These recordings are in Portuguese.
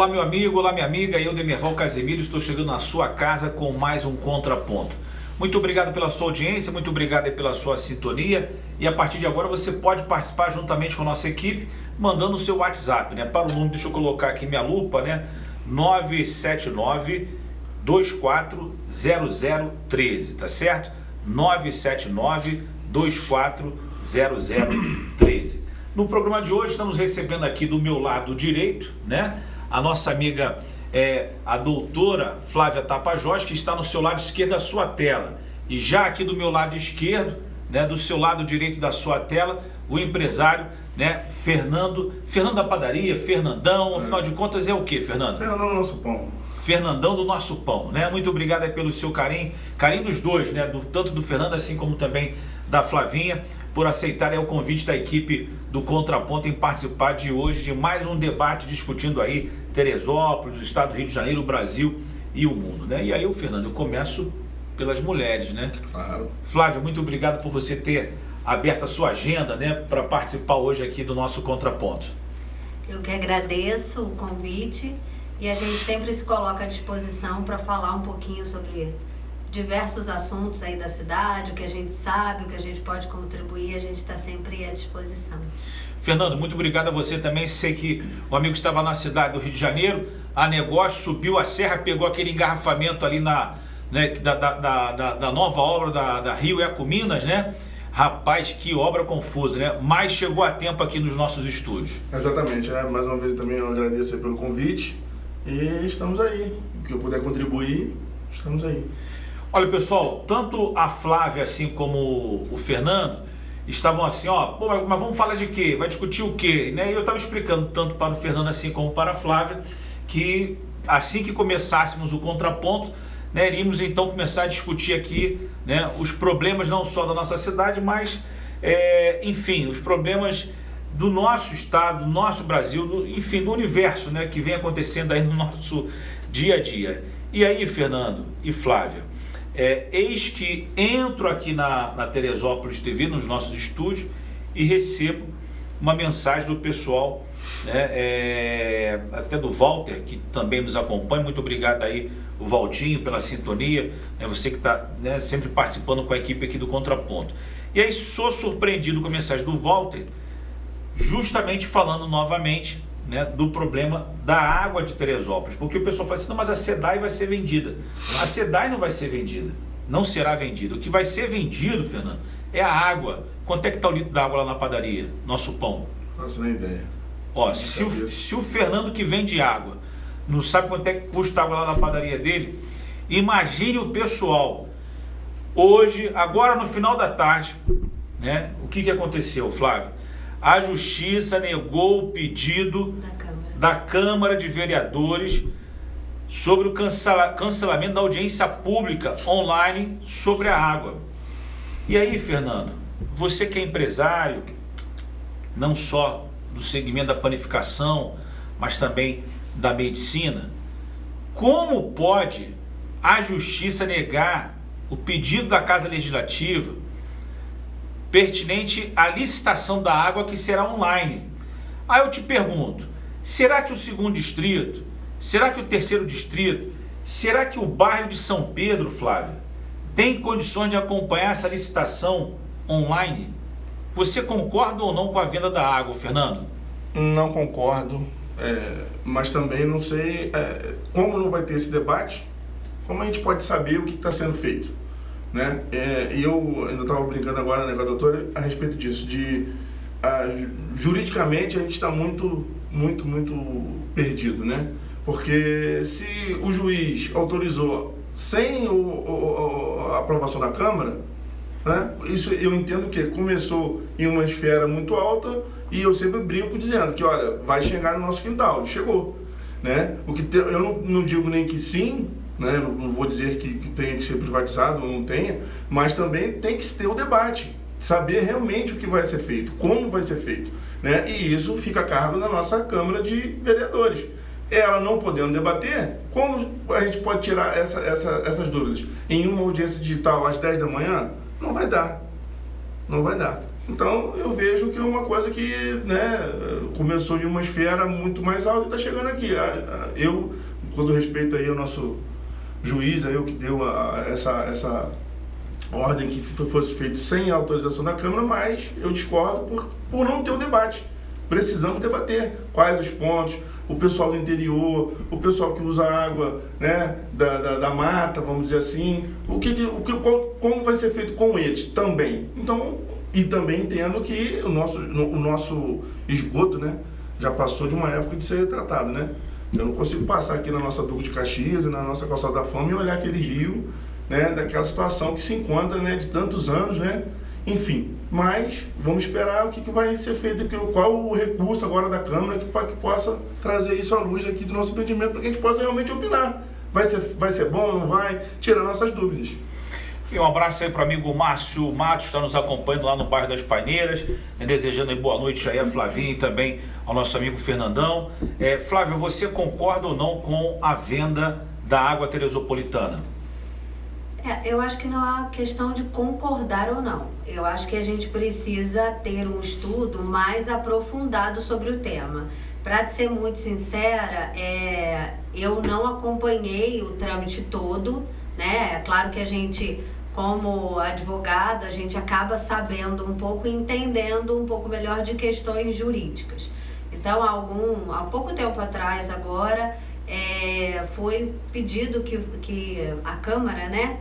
Olá meu amigo, olá minha amiga, eu Demerval Casemiro estou chegando na sua casa com mais um Contraponto. Muito obrigado pela sua audiência, muito obrigado pela sua sintonia e a partir de agora você pode participar juntamente com a nossa equipe mandando o seu WhatsApp, né? Para o número, deixa eu colocar aqui minha lupa, né? 979 240013, tá certo? 979 240013. No programa de hoje estamos recebendo aqui do meu lado direito, né? A nossa amiga a doutora Flávia Tapajós, que está no seu lado esquerdo da sua tela. E já aqui do meu lado esquerdo, né, do seu lado direito da sua tela, o empresário, né, Fernando da padaria, Fernandão, afinal de contas é o que, Fernando? Fernandão do nosso pão. Fernandão do nosso pão, né? Muito obrigado pelo seu carinho dos dois, né? Tanto do Fernando assim como também da Flavinha, por aceitarem o convite da equipe do Contraponto em participar de hoje de mais um debate discutindo aí Teresópolis, o estado do Rio de Janeiro, o Brasil e o mundo, né? E aí, Fernando, eu começo pelas mulheres, né? Claro. Flávia, muito obrigado por você ter aberto a sua agenda, né, para participar hoje aqui do nosso Contraponto. Eu que agradeço o convite e a gente sempre se coloca à disposição para falar um pouquinho sobre diversos assuntos aí da cidade, o que a gente sabe, o que a gente pode contribuir, a gente está sempre à disposição. Fernando, muito obrigado a você também. Sei que o amigo estava na cidade do Rio de Janeiro, a negócio, subiu a serra, pegou aquele engarrafamento ali da nova obra da Rio Eco Minas, né? Rapaz, que obra confusa, né? Mas chegou a tempo aqui nos nossos estúdios. Exatamente, mais uma vez também eu agradeço aí pelo convite e estamos aí. O que eu puder contribuir, estamos aí. Olha, pessoal, tanto a Flávia assim como o Fernando estavam assim, ó, pô, mas vamos falar de quê? Vai discutir o quê? Né? E eu estava explicando tanto para o Fernando assim como para a Flávia que assim que começássemos o contraponto, né, iríamos então começar a discutir aqui, né, os problemas não só da nossa cidade, mas, enfim, os problemas do nosso estado, do nosso Brasil, enfim, do universo, né, que vem acontecendo aí no nosso dia a dia. E aí, Fernando e Flávia, eis que entro aqui na Teresópolis TV, nos nossos estúdios, e recebo uma mensagem do pessoal, né, até do Walter, que também nos acompanha. Muito obrigado aí, o Valtinho, pela sintonia, né, você que está, né, sempre participando com a equipe aqui do Contraponto. E aí sou surpreendido com a mensagem do Walter, justamente falando novamente, né, do problema da água de Teresópolis, porque o pessoal fala assim, não, mas a SEDAI vai ser vendida. A SEDAI não vai ser vendida, não será vendida. O que vai ser vendido, Fernando, é a água. Quanto é que está o litro da água lá na padaria, nosso pão? Faço nem ideia. Ó, se o Fernando que vende água não sabe quanto é que custa a água lá na padaria dele, imagine o pessoal. Hoje, agora no final da tarde, né, o que aconteceu, Flávio? A Justiça negou o pedido da Câmara de Vereadores sobre o cancelamento da audiência pública online sobre a água. E aí, Fernando, você que é empresário, não só do segmento da panificação, mas também da medicina, como pode a Justiça negar o pedido da Casa Legislativa pertinente à licitação da água que será online? Aí eu te pergunto, será que o 2º distrito, será que o 3º distrito, será que o bairro de São Pedro, Flávio, tem condições de acompanhar essa licitação online? Você concorda ou não com a venda da água, Fernando? Não concordo, mas também não sei como não vai ter esse debate, como a gente pode saber o que está sendo feito, né? E eu ainda estava brincando agora, né, com a doutora a respeito disso, juridicamente a gente está muito perdido, né? Porque se o juiz autorizou sem a aprovação da Câmara, né, isso eu entendo que começou em uma esfera muito alta e eu sempre brinco dizendo que, olha, vai chegar no nosso quintal, chegou, né? Eu não digo nem que sim, né? Não vou dizer que tenha que ser privatizado ou não tenha, mas também tem que ter o debate, saber realmente o que vai ser feito, como vai ser feito, né? E isso fica a cargo da nossa Câmara de Vereadores. Ela não podendo debater, como a gente pode tirar essas dúvidas? Em uma audiência digital às 10 da manhã? Não vai dar. Não vai dar. Então eu vejo que é uma coisa que, né, começou de uma esfera muito mais alta e está chegando aqui. Eu, com todo respeito aí ao nosso juiz, aí, o que deu essa ordem que fosse feito sem a autorização da Câmara, mas eu discordo por não ter o debate. Precisamos debater quais os pontos, o pessoal do interior, o pessoal que usa água, né, da mata, vamos dizer assim, como vai ser feito com eles também. Então, e também entendo que o nosso esgoto, né, já passou de uma época de ser tratado, né? Eu não consigo passar aqui na nossa Duque de Caxias, na nossa Calçada da Fama e olhar aquele rio, né, daquela situação que se encontra, né, de tantos anos, né? Enfim, mas vamos esperar o que vai ser feito, qual o recurso agora da Câmara que possa trazer isso à luz aqui do nosso entendimento, para que a gente possa realmente opinar. Vai ser bom, não vai? Tirar nossas dúvidas. E um abraço aí para o amigo Márcio Matos, que está nos acompanhando lá no bairro das Paineiras, né, desejando aí boa noite aí a Flavinha e também ao nosso amigo Fernandão. Flávio, você concorda ou não com a venda da água teresopolitana? Eu acho que não há questão de concordar ou não. Eu acho que a gente precisa ter um estudo mais aprofundado sobre o tema. Para ser muito sincera, eu não acompanhei o trâmite todo, né? É claro que a gente, como advogado, a gente acaba sabendo um pouco e entendendo um pouco melhor de questões jurídicas. Então, há pouco tempo atrás agora, foi pedido que a Câmara, né,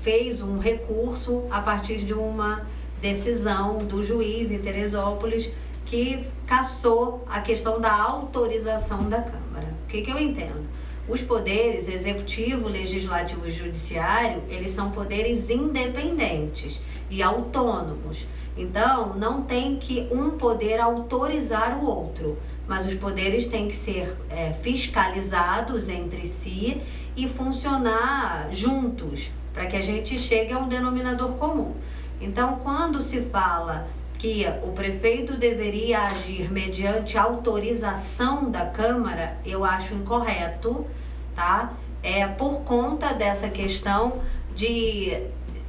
fez um recurso a partir de uma decisão do juiz em Teresópolis que cassou a questão da autorização da Câmara. O que eu entendo? Os poderes executivo, legislativo e judiciário, eles são poderes independentes e autônomos. Então, não tem que um poder autorizar o outro, mas os poderes têm que ser fiscalizados entre si e funcionar juntos, para que a gente chegue a um denominador comum. Então, quando se fala que o prefeito deveria agir mediante autorização da Câmara, eu acho incorreto, tá? Por conta dessa questão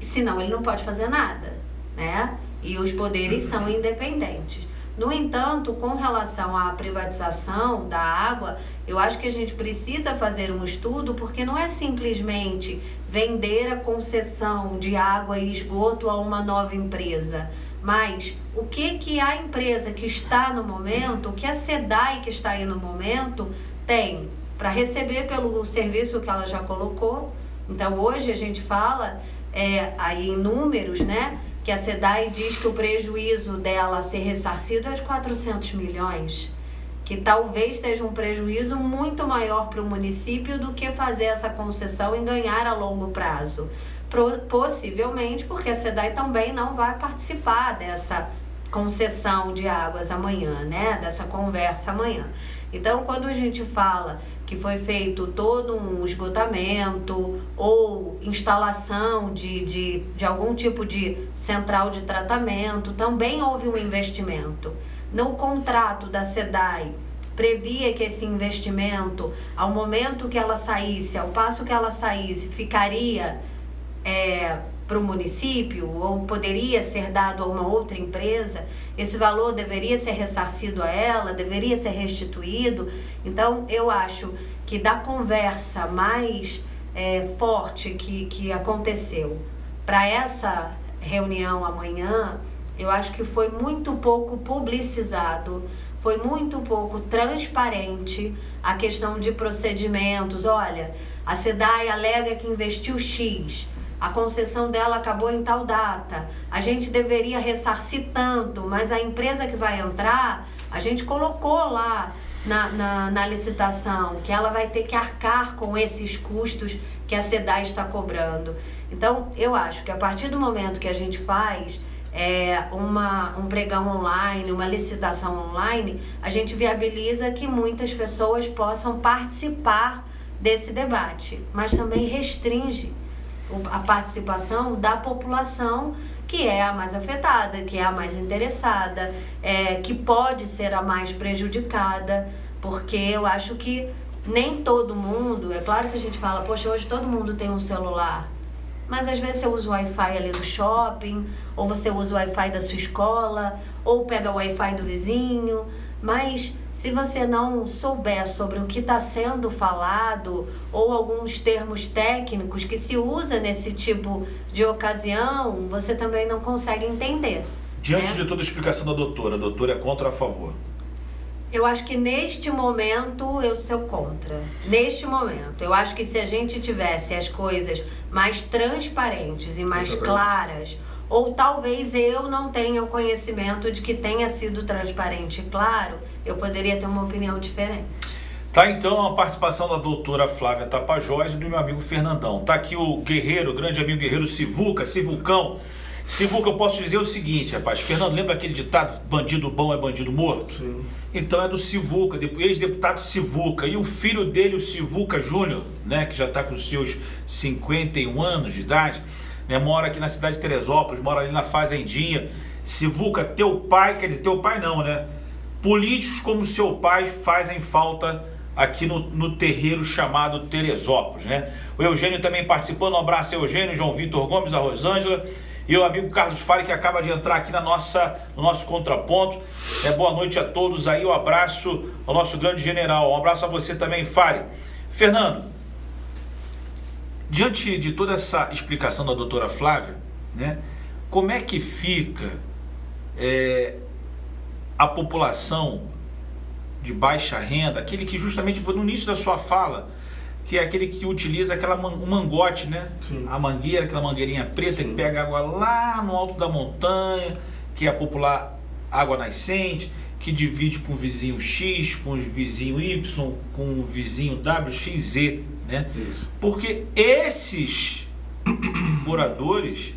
senão ele não pode fazer nada, né? E os poderes são independentes. No entanto, com relação à privatização da água, eu acho que a gente precisa fazer um estudo, porque não é simplesmente vender a concessão de água e esgoto a uma nova empresa, mas o que a empresa que está no momento, o que a SEDAI que está aí no momento tem para receber pelo serviço que ela já colocou. Então, hoje a gente fala aí em números, né, que a SEDAI diz que o prejuízo dela a ser ressarcido é de 400 milhões, que talvez seja um prejuízo muito maior para o município do que fazer essa concessão e ganhar a longo prazo. Possivelmente porque a SEDAI também não vai participar dessa concessão de águas amanhã, né? Dessa conversa amanhã. Então, quando a gente fala que foi feito todo um esgotamento ou instalação de algum tipo de central de tratamento, também houve um investimento. No contrato da SEDAI, previa que esse investimento, ao momento que ela saísse, ao passo que ela saísse, ficaria para o município ou poderia ser dado a uma outra empresa. Esse valor deveria ser ressarcido a ela, deveria ser restituído. Então, eu acho que da conversa mais forte que aconteceu para essa reunião amanhã, eu acho que foi muito pouco publicizado, foi muito pouco transparente a questão de procedimentos. Olha, a SEDAI alega que investiu X, a concessão dela acabou em tal data, a gente deveria ressarcir tanto, mas a empresa que vai entrar, a gente colocou lá na licitação que ela vai ter que arcar com esses custos que a SEDAI está cobrando. Então, eu acho que a partir do momento que a gente faz um pregão online, uma licitação online, a gente viabiliza que muitas pessoas possam participar desse debate, mas também restringe a participação da população, que é a mais afetada, que é a mais interessada, que pode ser a mais prejudicada, porque eu acho que nem todo mundo, é claro que a gente fala, poxa, hoje todo mundo tem um celular, mas às vezes você usa o Wi-Fi ali do shopping, ou você usa o Wi-Fi da sua escola, ou pega o Wi-Fi do vizinho. Mas se você não souber sobre o que está sendo falado ou alguns termos técnicos que se usa nesse tipo de ocasião, você também não consegue entender. Diante né? de toda a explicação da doutora, a doutora é contra ou a favor? Eu acho que neste momento eu sou contra. Neste momento. Eu acho que se a gente tivesse as coisas mais transparentes e mais claras, ou talvez eu não tenha o conhecimento de que tenha sido transparente e claro, eu poderia ter uma opinião diferente. Tá, então a participação da doutora Flávia Tapajós e do meu amigo Fernandão. Tá aqui o Guerreiro, o grande amigo Guerreiro Sivuca, Sivucão. Sivuca, eu posso dizer o seguinte, rapaz. Fernando, lembra aquele ditado, bandido bom é bandido morto? Sim. Então é do Sivuca, ex-deputado Sivuca. E o filho dele, o Sivuca Júnior, né, que já está com seus 51 anos de idade, né, mora aqui na cidade de Teresópolis, mora ali na Fazendinha. Sivuca, teu pai, quer dizer, teu pai não, né? Políticos como seu pai fazem falta aqui no terreiro chamado Teresópolis, né? O Eugênio também participando, um abraço ao Eugênio, João Vitor Gomes, a Rosângela e o amigo Carlos Fari, que acaba de entrar aqui no nosso contraponto. Boa noite a todos aí, um abraço ao nosso grande general, um abraço a você também, Fari. Fernando, diante de toda essa explicação da doutora Flávia, né, como é que fica a população de baixa renda, aquele que justamente foi no início da sua fala, que é aquele que utiliza o mangote, né? Sim. A mangueira, aquela mangueirinha preta, Sim. que pega água lá no alto da montanha, que é a popular água nascente, que divide com o vizinho X, com o vizinho Y, com o vizinho W, X, Z, né? Isso. Porque esses moradores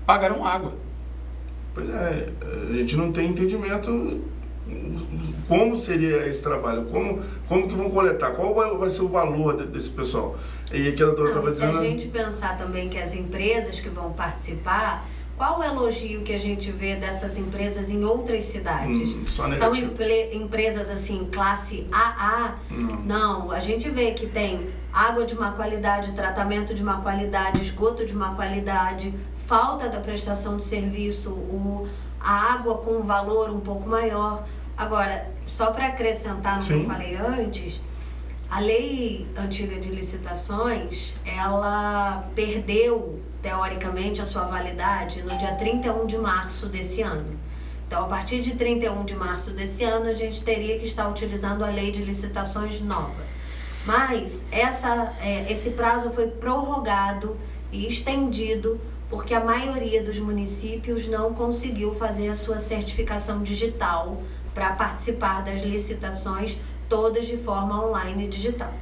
pagarão água. Pois é, a gente não tem entendimento como seria esse trabalho, como que vão coletar, qual vai ser o valor desse pessoal. E aqui a doutora estava Se dizendo... a gente pensar também que as empresas que vão participar, qual o elogio que a gente vê dessas empresas em outras cidades? Só São negativo. empresas assim, classe AA? Não, a gente vê que tem água de má qualidade, tratamento de má qualidade, esgoto de má qualidade, falta da prestação de serviço, a água com um valor um pouco maior. Agora, só para acrescentar no que eu falei antes, a lei antiga de licitações, ela perdeu, teoricamente, a sua validade no dia 31 de março desse ano. Então, a partir de 31 de março desse ano, a gente teria que estar utilizando a lei de licitações nova. Mas esse prazo foi prorrogado e estendido porque a maioria dos municípios não conseguiu fazer a sua certificação digital para participar das licitações todas de forma online e digital.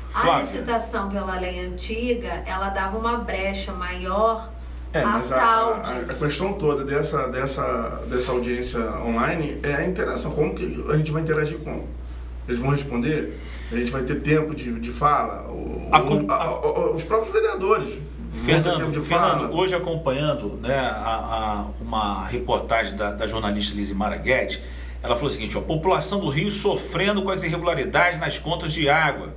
Flávia. A licitação pela lei antiga, ela dava uma brecha maior a mas fraudes. a questão toda dessa audiência online é a interação. Como que a gente vai interagir com? Eles vão responder? A gente vai ter tempo de fala? Os próprios vereadores. Fernando, hoje acompanhando, né, uma reportagem da jornalista Lizimara Guedes, ela falou o seguinte, a população do Rio sofrendo com as irregularidades nas contas de água.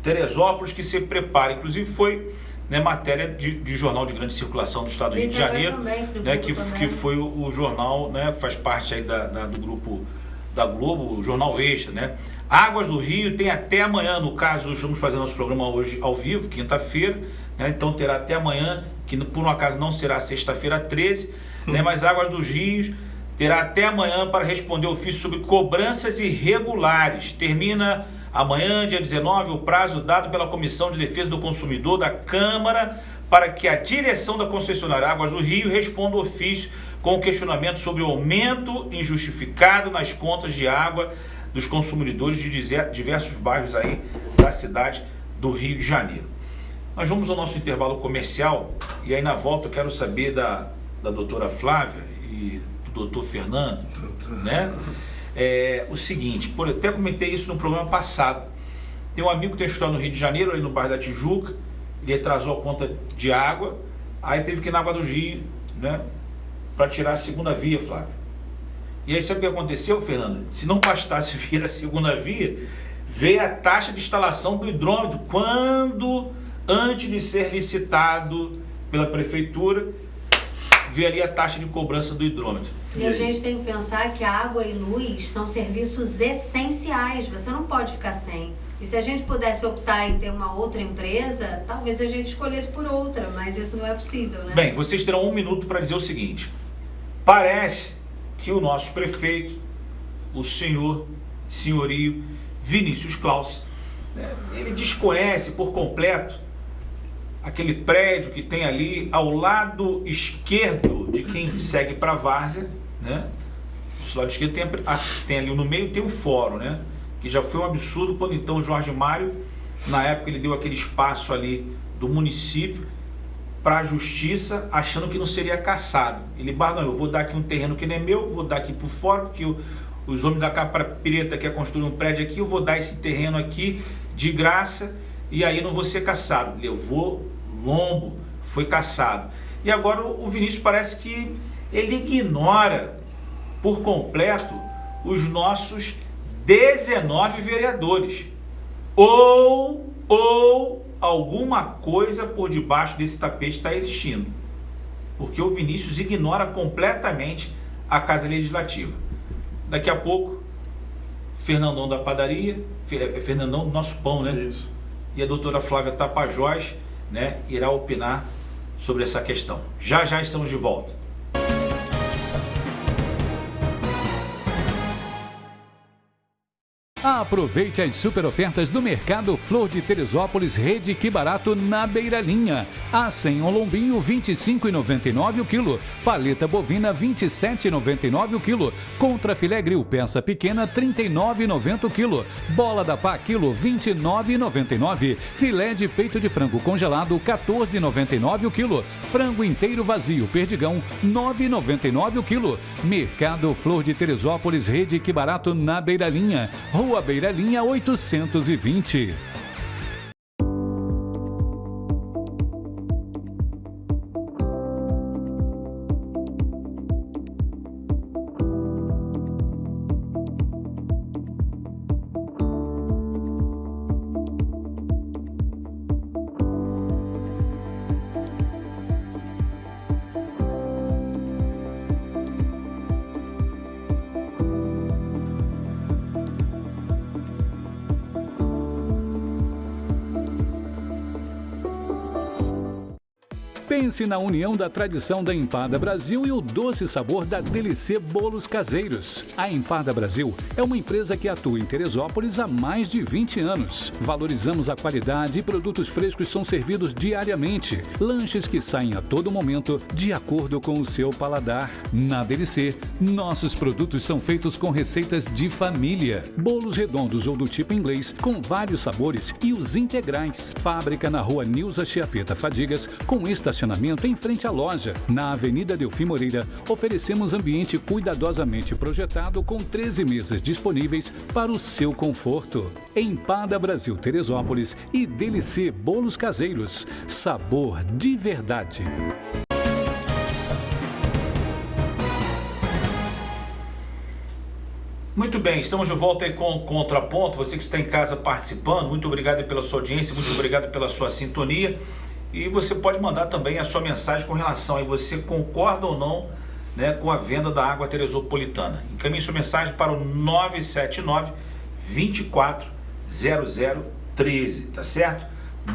Teresópolis que se prepara, inclusive foi, né, matéria de jornal de grande circulação do estado do Rio de Janeiro, também, né, que foi o jornal, né, faz parte aí do grupo da Globo, o Jornal Extra, né? Águas do Rio tem até amanhã, no caso, estamos fazendo nosso programa hoje ao vivo, quinta-feira, né? Então terá até amanhã, que por um acaso não será sexta-feira 13, né? Mas Águas dos Rios terá até amanhã para responder ofício sobre cobranças irregulares. Termina amanhã, dia 19, o prazo dado pela Comissão de Defesa do Consumidor da Câmara para que a direção da concessionária Águas do Rio responda o ofício com questionamento sobre o aumento injustificado nas contas de água dos consumidores de diversos bairros aí da cidade do Rio de Janeiro. Nós vamos ao nosso intervalo comercial e aí na volta eu quero saber da doutora Flávia e do doutor Fernando, né? O seguinte, eu até comentei isso no programa passado. Tem um amigo que tem estudado no Rio de Janeiro, ali no bairro da Tijuca, ele atrasou a conta de água, aí teve que ir na Água do Rio, né, para tirar a segunda via, Flávio. E aí sabe o que aconteceu, Fernanda? Se não bastasse vir a segunda via, veio a taxa de instalação do hidrômetro. Quando antes de ser licitado pela prefeitura, ver ali a taxa de cobrança do hidrômetro. E a gente tem que pensar que a água e luz são serviços essenciais, você não pode ficar sem. E se a gente pudesse optar em ter uma outra empresa, talvez a gente escolhesse por outra, mas isso não é possível, né? Bem, vocês terão 1 minuto para dizer o seguinte: parece que o nosso prefeito, o senhorio Vinícius Claus, ele desconhece por completo aquele prédio que tem ali ao lado esquerdo de quem segue para a várzea, né? Do lado esquerdo tem ali no meio tem o fórum, né? Que já foi um absurdo quando então o Jorge Mário, na época, ele deu aquele espaço ali do município para a justiça, achando que não seria cassado. Ele barganhou: vou dar aqui um terreno que não é meu, vou dar aqui para o fórum, porque os homens da Capa Preta querem construir um prédio aqui, eu vou dar esse terreno aqui de graça e aí não vou ser cassado. Levou lombo, foi cassado. E agora o Vinícius parece que ele ignora por completo os nossos 19 vereadores. Ou alguma coisa por debaixo desse tapete está existindo. Porque o Vinícius ignora completamente a Casa Legislativa. Daqui a pouco, Fernandão da padaria, Fernandão do nosso pão, né? Isso. E a doutora Flávia Tapajós, né, irá opinar sobre essa questão. Já estamos de volta. Aproveite as super ofertas do Mercado Flor de Teresópolis Rede Que Barato na Beiralinha. A senhor lombinho R$ 25,99 o quilo. Paleta bovina R$ 27,99 o quilo. Contra filé grill peça pequena R$ 39,90 o quilo. Bola da pá quilo R$ 29,99. Filé de peito de frango congelado R$ 14,99 o quilo. Frango inteiro vazio perdigão R$ 9,99 o quilo. Mercado Flor de Teresópolis Rede Que Barato na Beiralinha. Rua Beiralinha 820. Pense na união da tradição da Empada Brasil e o doce sabor da DLC Bolos Caseiros. A Empada Brasil é uma empresa que atua em Teresópolis há mais de 20 anos. Valorizamos a qualidade e produtos frescos são servidos diariamente. Lanches que saem a todo momento de acordo com o seu paladar. Na DLC, nossos produtos são feitos com receitas de família. Bolos redondos ou do tipo inglês, com vários sabores, e os integrais. Fábrica na rua Nilza Chiapeta Fadigas, com estacionamento em frente à loja. Na Avenida Delfim Moreira, oferecemos ambiente cuidadosamente projetado com 13 mesas disponíveis para o seu conforto. Empada Brasil Teresópolis e DLC Bolos Caseiros. Sabor de verdade. Muito bem, estamos de volta aí com o Contraponto. Você que está em casa participando, muito obrigado pela sua audiência, muito obrigado pela sua sintonia. E você pode mandar também a sua mensagem com relação a você concorda ou não, né, com a venda da água teresopolitana. Encaminhe sua mensagem para o 979 24 0013, tá certo?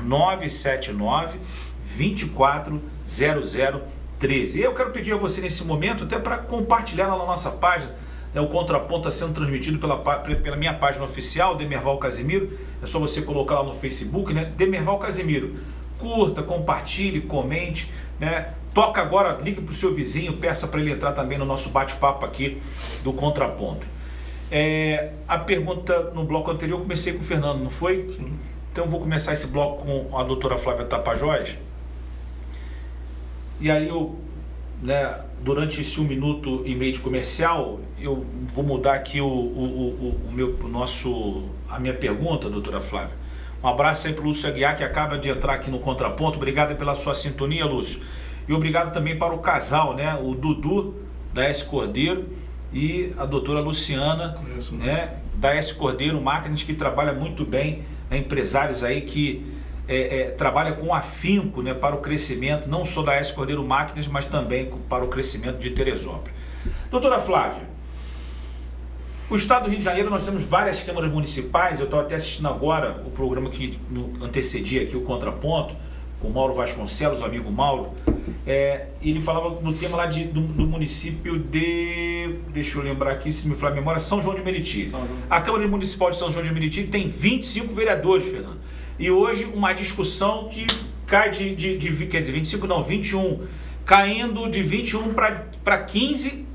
979 24 0013. E eu quero pedir a você nesse momento, até para compartilhar lá na nossa página, né, o Contraponto está sendo transmitido pela minha página oficial, Demerval Casimiro. É só você colocar lá no Facebook, né, Demerval Casimiro. Curta, compartilhe, comente, né? Toca agora, ligue para o seu vizinho, peça para ele entrar também no nosso bate-papo aqui do Contraponto. A pergunta no bloco anterior eu comecei com o Fernando, não foi? Sim. Então eu vou começar esse bloco com a doutora Flávia Tapajós. E aí eu, né, durante esse 1 minuto e meio de comercial, eu vou mudar aqui a minha pergunta, doutora Flávia. Um abraço aí para o Lúcio Aguiar, que acaba de entrar aqui no Contraponto. Obrigado pela sua sintonia, Lúcio. E obrigado também para o casal, né? O Dudu, da S Cordeiro, e a doutora Luciana, né? Da S Cordeiro Máquinas, que trabalha muito bem, né? Empresários aí que trabalha com afinco, né, para o crescimento, não só da AS Cordeiro Máquinas, mas também para o crescimento de Teresópolis. Doutora Flávia, o estado do Rio de Janeiro, nós temos várias câmaras municipais. Eu estava até assistindo agora o programa que antecedia aqui o Contraponto, com o Mauro Vasconcelos, o amigo Mauro, ele falava no tema lá do município de, deixa eu lembrar aqui, se me falar a memória, São João de Meriti. A Câmara Municipal de São João de Meriti tem 25 vereadores, Fernando. E hoje uma discussão que cai quer dizer, 25 não, 21, caindo de 21 para 15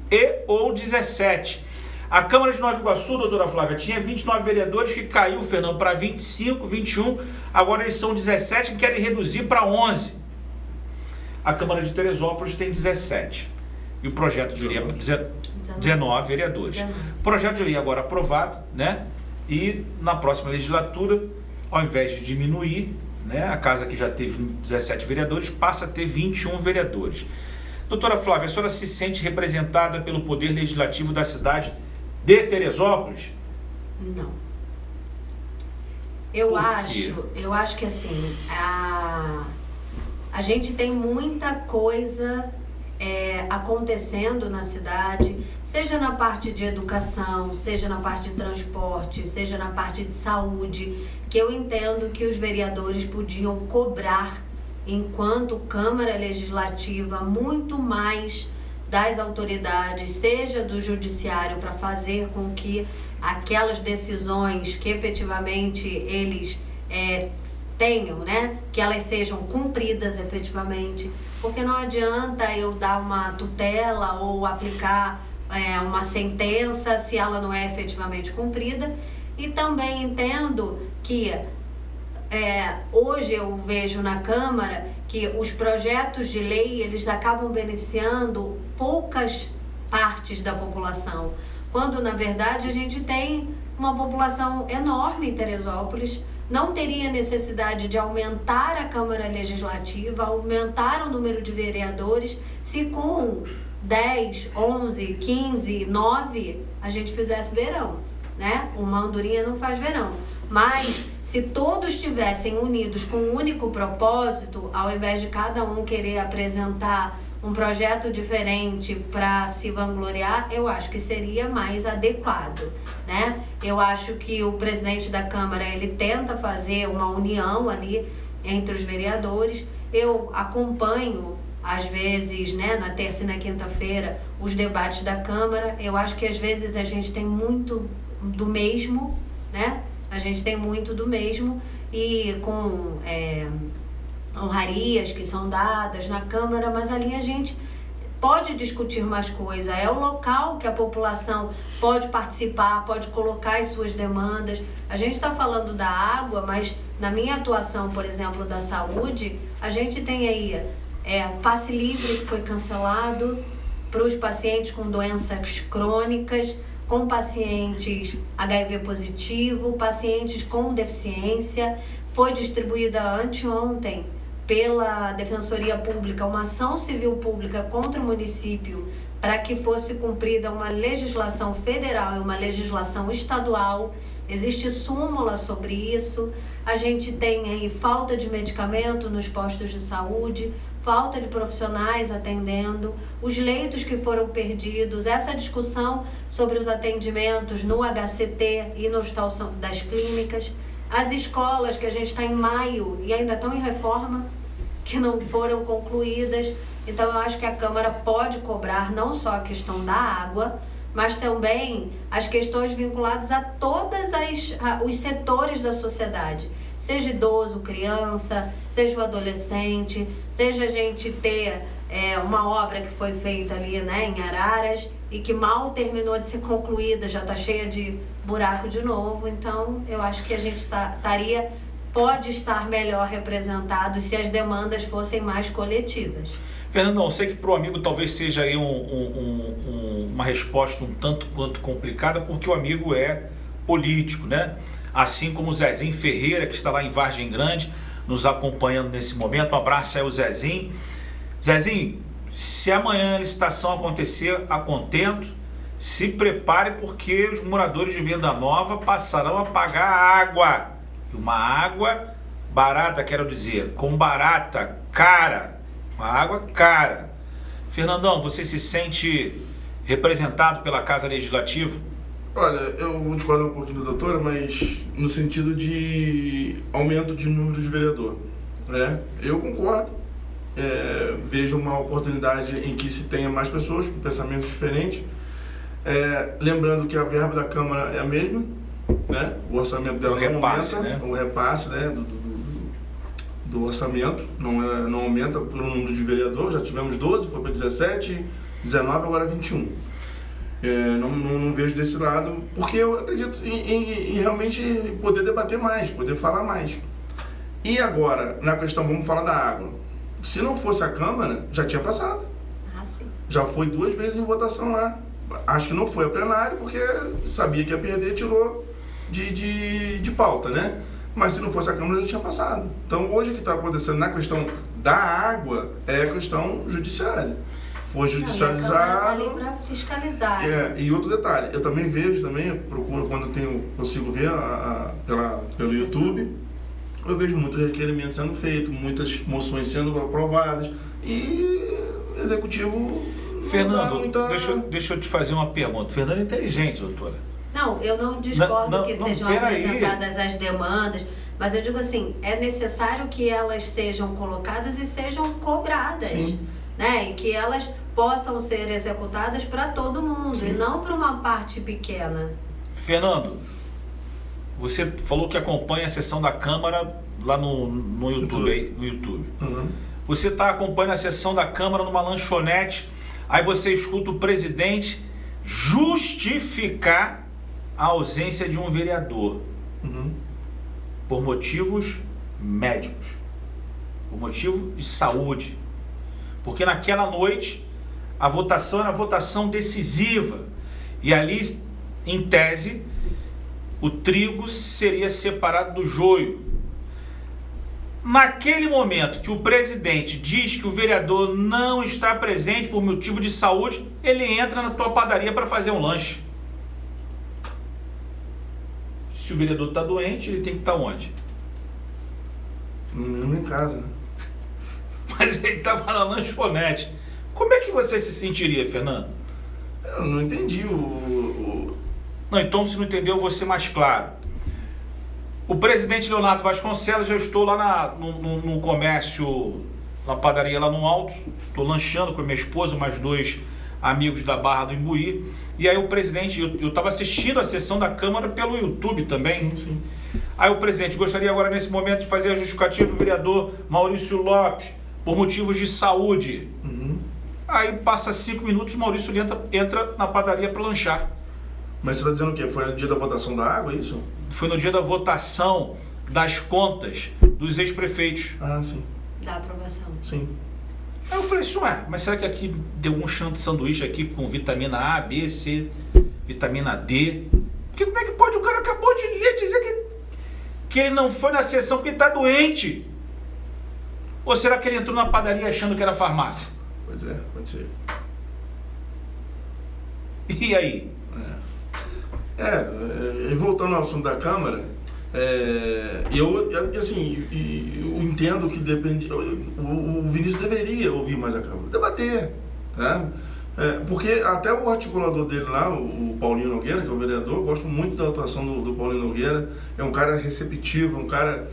ou 17. A Câmara de Nova Iguaçu, doutora Flávia, tinha 29 vereadores, que caiu, Fernando, para 25, 21, agora eles são 17 que querem reduzir para 11. A Câmara de Teresópolis tem 17. E o projeto de lei é 19 vereadores. 19. O projeto de lei agora aprovado, né? E na próxima legislatura, ao invés de diminuir, né, a casa que já teve 17 vereadores passa a ter 21 vereadores. Doutora Flávia, a senhora se sente representada pelo Poder Legislativo da cidade de Teresópolis? Não. Eu acho que assim, a gente tem muita coisa acontecendo na cidade, seja na parte de educação, seja na parte de transporte, seja na parte de saúde, que eu entendo que os vereadores podiam cobrar, enquanto Câmara Legislativa, muito mais das autoridades, seja do judiciário, para fazer com que aquelas decisões que efetivamente eles tenham, né, que elas sejam cumpridas efetivamente, porque não adianta eu dar uma tutela ou aplicar uma sentença se ela não é efetivamente cumprida. E também entendo que hoje eu vejo na Câmara que os projetos de lei, eles acabam beneficiando poucas partes da população, quando na verdade a gente tem uma população enorme em Teresópolis. Não teria necessidade de aumentar a Câmara Legislativa, aumentar o número de vereadores, se com 10, 11, 15, 9 a gente fizesse verão, né? Uma andorinha não faz verão. Mas se todos estivessem unidos com um único propósito, ao invés de cada um querer apresentar um projeto diferente para se vangloriar, eu acho que seria mais adequado, né? Eu acho que o presidente da Câmara, ele tenta fazer uma união ali entre os vereadores. Eu acompanho, às vezes, né, na terça e na quinta-feira, os debates da Câmara. Eu acho que às vezes a gente tem muito do mesmo, né? A gente tem muito do mesmo, e com honrarias que são dadas na Câmara, mas ali a gente pode discutir mais coisa. É o local que a população pode participar, pode colocar as suas demandas. A gente está falando da água, mas na minha atuação, por exemplo, da saúde, a gente tem aí passe livre, que foi cancelado para os pacientes com doenças crônicas, com pacientes HIV positivo, pacientes com deficiência. Foi distribuída anteontem pela Defensoria Pública uma ação civil pública contra o município para que fosse cumprida uma legislação federal e uma legislação estadual. Existe súmula sobre isso. A gente tem aí falta de medicamento nos postos de saúde, falta de profissionais atendendo, os leitos que foram perdidos, essa discussão sobre os atendimentos no HCT e no Hospital das Clínicas, as escolas que a gente está em maio e ainda estão em reforma, que não foram concluídas. Então eu acho que a Câmara pode cobrar não só a questão da água, mas também as questões vinculadas a todos os setores da sociedade, seja idoso, criança, seja o adolescente, seja a gente ter uma obra que foi feita ali, né, em Araras e que mal terminou de ser concluída, já está cheia de buraco de novo. Então eu acho que a gente pode estar melhor representado se as demandas fossem mais coletivas. Fernando, eu sei que para o amigo talvez seja aí uma resposta um tanto quanto complicada, porque o amigo é político, né? Assim como o Zezinho Ferreira, que está lá em Vargem Grande, nos acompanhando nesse momento. Um abraço aí ao Zezinho. Zezinho, se amanhã a licitação acontecer a contento, se prepare, porque os moradores de Venda Nova passarão a pagar água. E uma água Barata, quero dizer, com barata, cara, uma água cara. Fernandão, você se sente representado pela Casa Legislativa? Olha, eu vou discordar um pouquinho da doutora, mas no sentido de aumento de número de vereador. Eu concordo, vejo uma oportunidade em que se tenha mais pessoas com pensamentos diferentes. Lembrando que a verba da Câmara é a mesma, né? O orçamento dela o repasse, não aumenta, né? O repasse, né, do orçamento não aumenta pelo número de vereadores. Já tivemos 12, foi para 17, 19, agora 21. Não vejo desse lado, porque eu acredito em realmente poder debater mais, poder falar mais. E agora, na questão, vamos falar da água. Se não fosse a Câmara, já tinha passado. Ah, sim. Já foi 2 vezes em votação lá. Acho que não foi a plenário, porque sabia que ia perder, tirou de pauta, né? Mas se não fosse a Câmara, já tinha passado. Então, hoje o que está acontecendo na questão da água é a questão judiciária. Foi judicializado. A Câmara está ali para fiscalizar. E outro detalhe, eu também vejo, procuro quando consigo ver pelo YouTube, eu vejo muitos requerimentos sendo feitos, muitas moções sendo aprovadas, e o executivo... Fernando, deixa eu te fazer uma pergunta. Fernando é inteligente, doutora. Não, eu não discordo que sejam apresentadas aí as demandas, mas eu digo assim, é necessário que elas sejam colocadas e sejam cobradas, né? E que elas possam ser executadas para todo mundo, e não para uma parte pequena. Fernando, você falou que acompanha a sessão da Câmara lá no YouTube. Uhum. Você está acompanhando a sessão da Câmara numa lanchonete, aí você escuta o presidente justificar a ausência de um vereador por motivos médicos, por motivo de saúde, porque naquela noite a votação era votação decisiva e ali, em tese, o trigo seria separado do joio. Naquele momento que o presidente diz que o vereador não está presente por motivo de saúde, ele entra na tua padaria para fazer um lanche. Se o vereador está doente, ele tem que estar onde? No mínimo em casa, né? Mas ele estava na lanchonete. Como é que você se sentiria, Fernando? Eu não entendi Não, então se não entendeu, eu vou ser mais claro. O presidente Leonardo Vasconcelos, eu estou lá no comércio, na padaria lá no alto, estou lanchando com a minha esposa, mais 2 amigos da Barra do Imbuí, e aí o presidente, eu estava assistindo a sessão da Câmara pelo YouTube também. Sim. Aí o presidente gostaria agora nesse momento de fazer a justificativa do vereador Maurício Lopes, por motivos de saúde. Aí passa 5 minutos, o Maurício entra na padaria para lanchar. Mas você está dizendo o quê? Foi no dia da votação da água, é isso? Foi no dia da votação das contas dos ex-prefeitos. Ah, sim. Da aprovação. Sim. Aí eu falei, mas será que aqui deu um chão de sanduíche aqui com vitamina A, B, C, vitamina D? Porque como é que pode? O cara acabou de ler, dizer que ele não foi na sessão porque ele está doente. Ou será que ele entrou na padaria achando que era farmácia? Pois é, pode ser. E aí? E voltando ao assunto da Câmara, eu entendo que depende. O Vinícius deveria ouvir mais a Câmara, debater, né? Porque até o articulador dele lá, o Paulinho Nogueira, que é o vereador, eu gosto muito da atuação do Paulinho Nogueira. É um cara receptivo, um cara.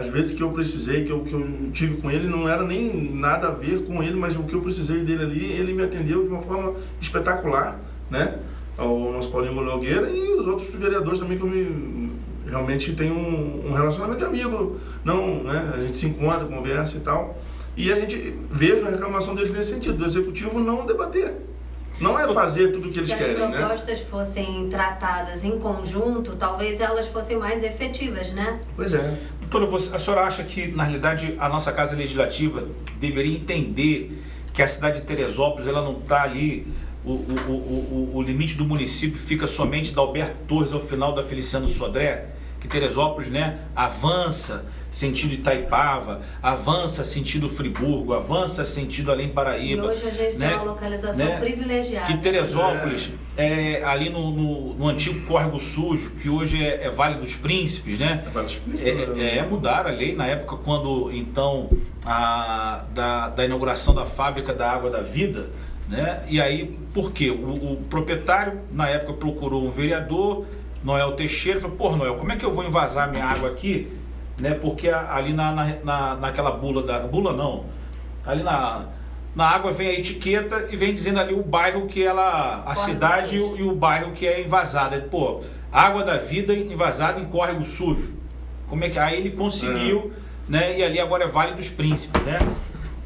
Às vezes que eu precisei, que eu tive com ele, não era nem nada a ver com ele, mas o que eu precisei dele ali, ele me atendeu de uma forma espetacular, né? O nosso Paulinho Nogueira e os outros vereadores também, que eu realmente tenho um relacionamento de amigo, não, né? A gente se encontra, conversa e tal, e a gente veja a reclamação deles nesse sentido, do executivo não debater, não é fazer tudo o que eles querem, né? Se as propostas fossem tratadas em conjunto, talvez elas fossem mais efetivas, né? Pois é. Doutora, a senhora acha que, na realidade, a nossa Casa Legislativa deveria entender que a cidade de Teresópolis, ela não está ali, o limite do município fica somente da Alberto Torres ao final da Feliciano Sodré, que Teresópolis, né, avança sentido Itaipava, avança sentido Friburgo, avança sentido Além Paraíba. E hoje a gente tem uma localização privilegiada. Que Teresópolis, ali no antigo Córrego Sujo, que hoje é Vale dos Príncipes, né? Mudaram a lei na época quando, então, da inauguração da fábrica da Água da Vida, né? E aí, por quê? O proprietário, na época, procurou um vereador, Noel Teixeira, falou, pô, Noel, como é que eu vou invasar minha água aqui? Né? Porque ali naquela ali na água vem a etiqueta e vem dizendo ali o bairro que a cidade e o bairro que é invasado. Pô, Água da Vida invasada em Córrego Sujo. Como é que... Aí ele conseguiu, né? E ali agora é Vale dos Príncipes, né?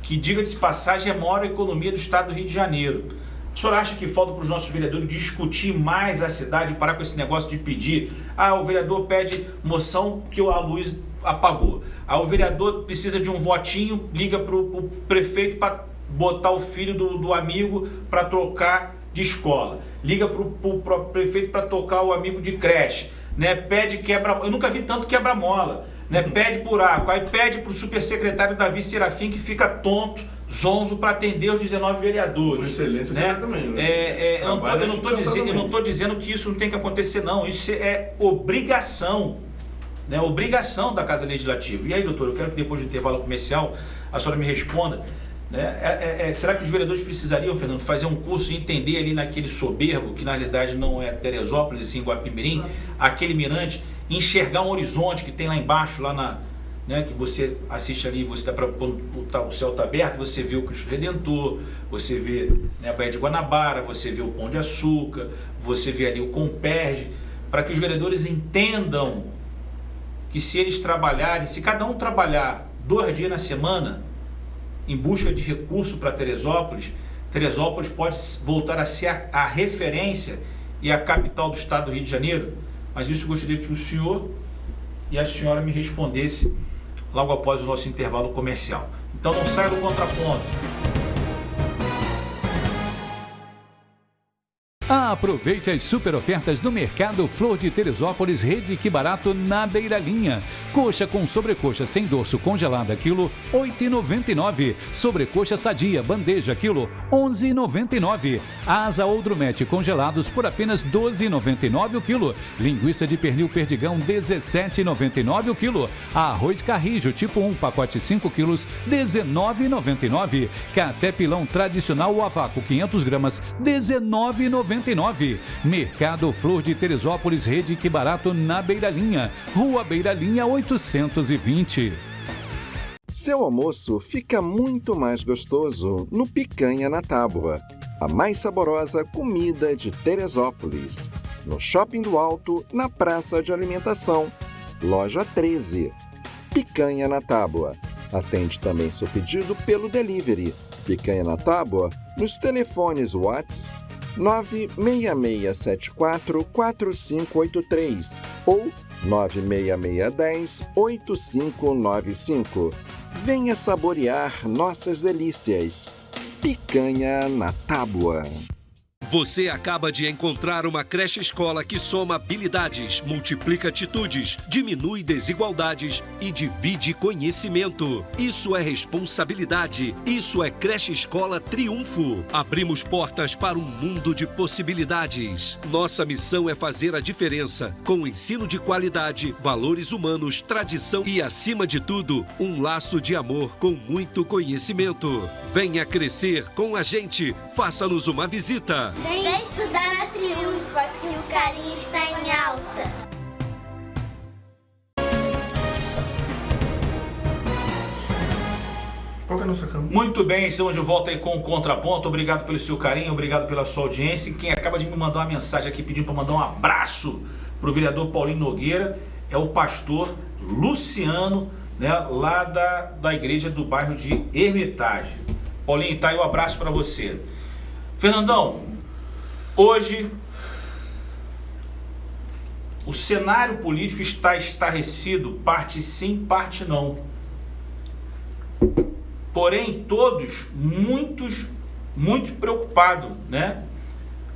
Que, diga-se de passagem, é a maior economia do estado do Rio de Janeiro. O senhor acha que falta para os nossos vereadores discutir mais a cidade, parar com esse negócio de pedir? O vereador pede moção que a luz apagou. O vereador precisa de um votinho, liga para o prefeito para botar o filho do amigo para trocar de escola. Liga para o prefeito para tocar o amigo de creche. Né? Pede quebra... Eu nunca vi tanto quebra-mola. Né? Pede buraco. Aí pede para o supersecretário Davi Serafim, que fica tonto, zonzo, para atender os 19 vereadores. Excelente, né? Também, né? Eu não estou dizendo que isso não tem que acontecer, não. Isso é obrigação. Né? Obrigação da Casa Legislativa. E aí, doutor, eu quero que depois do intervalo comercial a senhora me responda. Né? Será que os vereadores precisariam, Fernando, fazer um curso e entender ali naquele soberbo, que na realidade não é Teresópolis, sim Guapimirim, aquele mirante, enxergar um horizonte que tem lá embaixo, né, que você assiste ali, você dá para o céu está aberto, você vê o Cristo Redentor, você vê, né, a Baía de Guanabara, você vê o Pão de Açúcar, você vê ali o Comperge, para que os vereadores entendam que se eles trabalharem, se cada um trabalhar 2 dias na semana em busca de recurso para Teresópolis, Teresópolis pode voltar a ser a referência e a capital do estado do Rio de Janeiro. Mas isso eu gostaria que o senhor e a senhora me respondesse logo após o nosso intervalo comercial. Então não saia do contraponto. Aproveite as super ofertas do Mercado Flor de Teresópolis, Rede Que Barato, na Beira Linha. Coxa com sobrecoxa sem dorso congelada, quilo, R$ 8,99. Sobrecoxa sadia, bandeja, quilo, R$ 11,99. Asa ou drumete congelados por apenas R$ 12,99 o quilo. Linguiça de pernil perdigão, R$ 17,99 o quilo. Arroz carrijo, tipo 1, pacote 5 quilos, R$ 19,99. Café pilão tradicional ou a vácuo, 500 gramas, R$ 19,99. Mercado Flor de Teresópolis, Rede Que Barato, na Beira Linha, Rua Beira Linha 820. Seu almoço fica muito mais gostoso no Picanha na Tábua, a mais saborosa comida de Teresópolis. No Shopping do Alto, na Praça de Alimentação, Loja 13. Picanha na Tábua. Atende também seu pedido pelo delivery. Picanha na Tábua, nos telefones WhatsApp 96674-4583 ou 96610-8595. Venha saborear nossas delícias. Picanha na Tábua. Você acaba de encontrar uma creche-escola que soma habilidades, multiplica atitudes, diminui desigualdades e divide conhecimento. Isso é responsabilidade. Isso é Creche-Escola Triunfo. Abrimos portas para um mundo de possibilidades. Nossa missão é fazer a diferença, com ensino de qualidade, valores humanos, tradição e, acima de tudo, um laço de amor com muito conhecimento. Venha crescer com a gente. Faça-nos uma visita. Vem estudar na Triunfo, aqui o carinho está em alta. Qual que é a nossa câmera? Muito bem, estamos de volta aí com o Contraponto. Obrigado pelo seu carinho, obrigado pela sua audiência. Quem acaba de me mandar uma mensagem aqui pedindo para mandar um abraço para o vereador Paulinho Nogueira é o pastor Luciano, né, lá da igreja do bairro de Hermitage. Paulinho, tá aí o abraço para você. Fernandão, hoje o cenário político está estarrecido, parte sim, parte não. Porém, todos muito preocupados, né,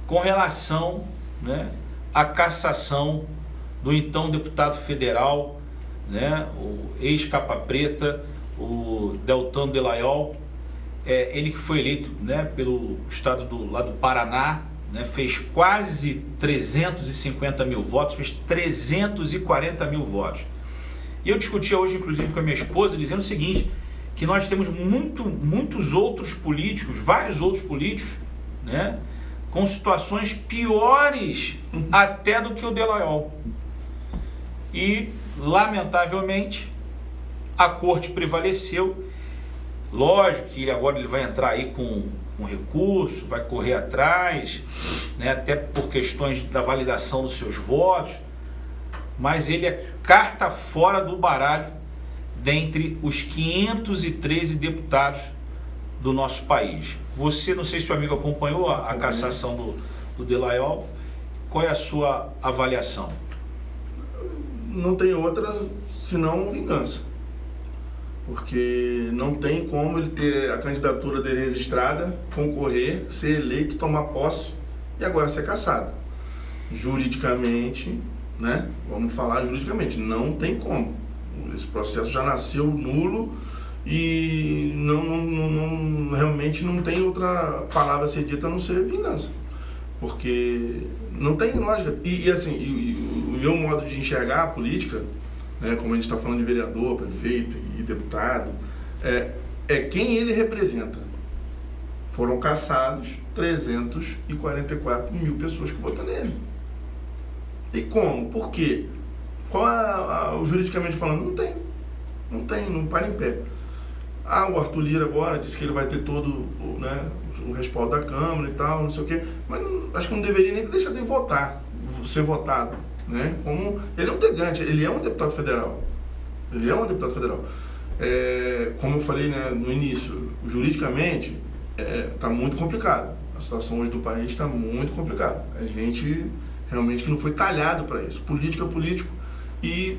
com relação, né, à cassação do então deputado federal, né, o ex-capa preta, o Deltan Dallagnol, ele que foi eleito, né, pelo estado lá do Paraná, né, fez quase 350 mil votos, fez 340 mil votos. E eu discutia hoje, inclusive, com a minha esposa, dizendo o seguinte, que nós temos muitos outros políticos, vários outros políticos, né, com situações piores até do que o Dallagnol. E, lamentavelmente, a corte prevaleceu. Lógico que agora ele vai entrar aí com um recurso, vai correr atrás, né, até por questões da validação dos seus votos, mas ele é carta fora do baralho dentre os 513 deputados do nosso país. Você, não sei se o amigo acompanhou a cassação do Dallagnol, qual é a sua avaliação? Não tem outra senão vingança. Porque não tem como ele ter a candidatura dele registrada, concorrer, ser eleito, tomar posse e agora ser cassado. Juridicamente, né? Vamos falar juridicamente, não tem como. Esse processo já nasceu nulo e realmente não tem outra palavra a ser dita a não ser vingança. Porque não tem lógica. E assim, o meu modo de enxergar a política, né, como a gente está falando de vereador, prefeito e deputado, é quem ele representa. Foram cassados 344 mil pessoas que votam nele. E como? Por quê? Qual o juridicamente falando? Não para em pé. O Arthur Lira agora disse que ele vai ter todo, né, o respaldo da Câmara e tal, não sei o quê, mas acho que não deveria nem deixar de ser votado. Né? Como ele é um integrante, ele é um deputado federal. Como eu falei, né, no início, juridicamente está muito complicado. A situação hoje do país está muito complicada. A gente realmente que não foi talhado para isso. Político é político e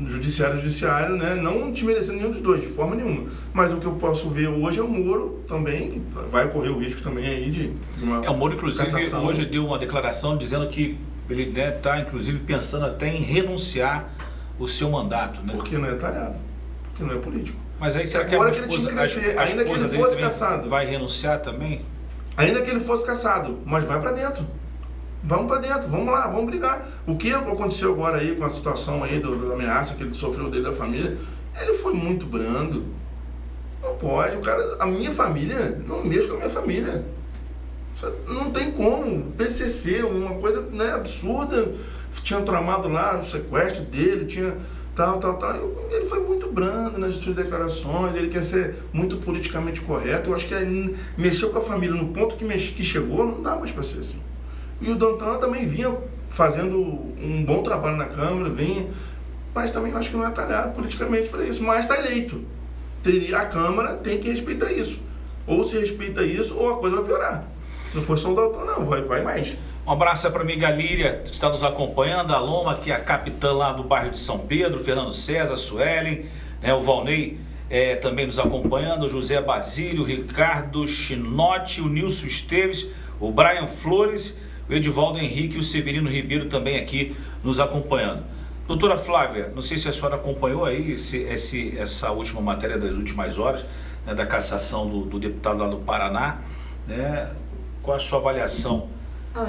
judiciário, né, não desmerecendo nenhum dos dois, de forma nenhuma. Mas o que eu posso ver hoje é o Moro também, que vai correr o risco também aí de uma o Moro, inclusive, cassação. Hoje deu uma declaração dizendo que ele deve estar, inclusive, pensando até em renunciar o seu mandato, né? Porque não é talhado, porque não é político. Mas aí será que Agora a que ele tinha que esposa crescer, ainda que ele fosse cassado, vai renunciar também? Ainda que ele fosse cassado, mas vai pra dentro. Vamos pra dentro, vamos lá, vamos brigar. O que aconteceu agora aí com a situação aí da ameaça que ele sofreu dele da família, ele foi muito brando. Não pode, a minha família, não mexe com a minha família. Não tem como. PCC, uma coisa, né, absurda. Tinha tramado lá o sequestro dele, tinha tal. Ele foi muito brando nas suas declarações, ele quer ser muito politicamente correto. Eu acho que mexeu com a família no ponto que chegou, não dá mais para ser assim. E o Deltan também vinha fazendo um bom trabalho na Câmara, mas também eu acho que não é talhado politicamente para isso. Mas está eleito. A Câmara tem que respeitar isso. Ou se respeita isso, ou a coisa vai piorar. Não foi só o Deltan, não, vai mais. Um abraço para a amiga Líria, que está nos acompanhando, a Loma, que é a capitã lá do bairro de São Pedro, Fernando César, Suelen, né, o Valnei também nos acompanhando, o José Basílio, o Ricardo Chinotti, o Nilson Esteves, o Brian Flores, o Edivaldo Henrique e o Severino Ribeiro também aqui nos acompanhando. Doutora Flávia, não sei se a senhora acompanhou aí essa última matéria das últimas horas, né, da cassação do deputado lá do Paraná, né? Qual a sua avaliação?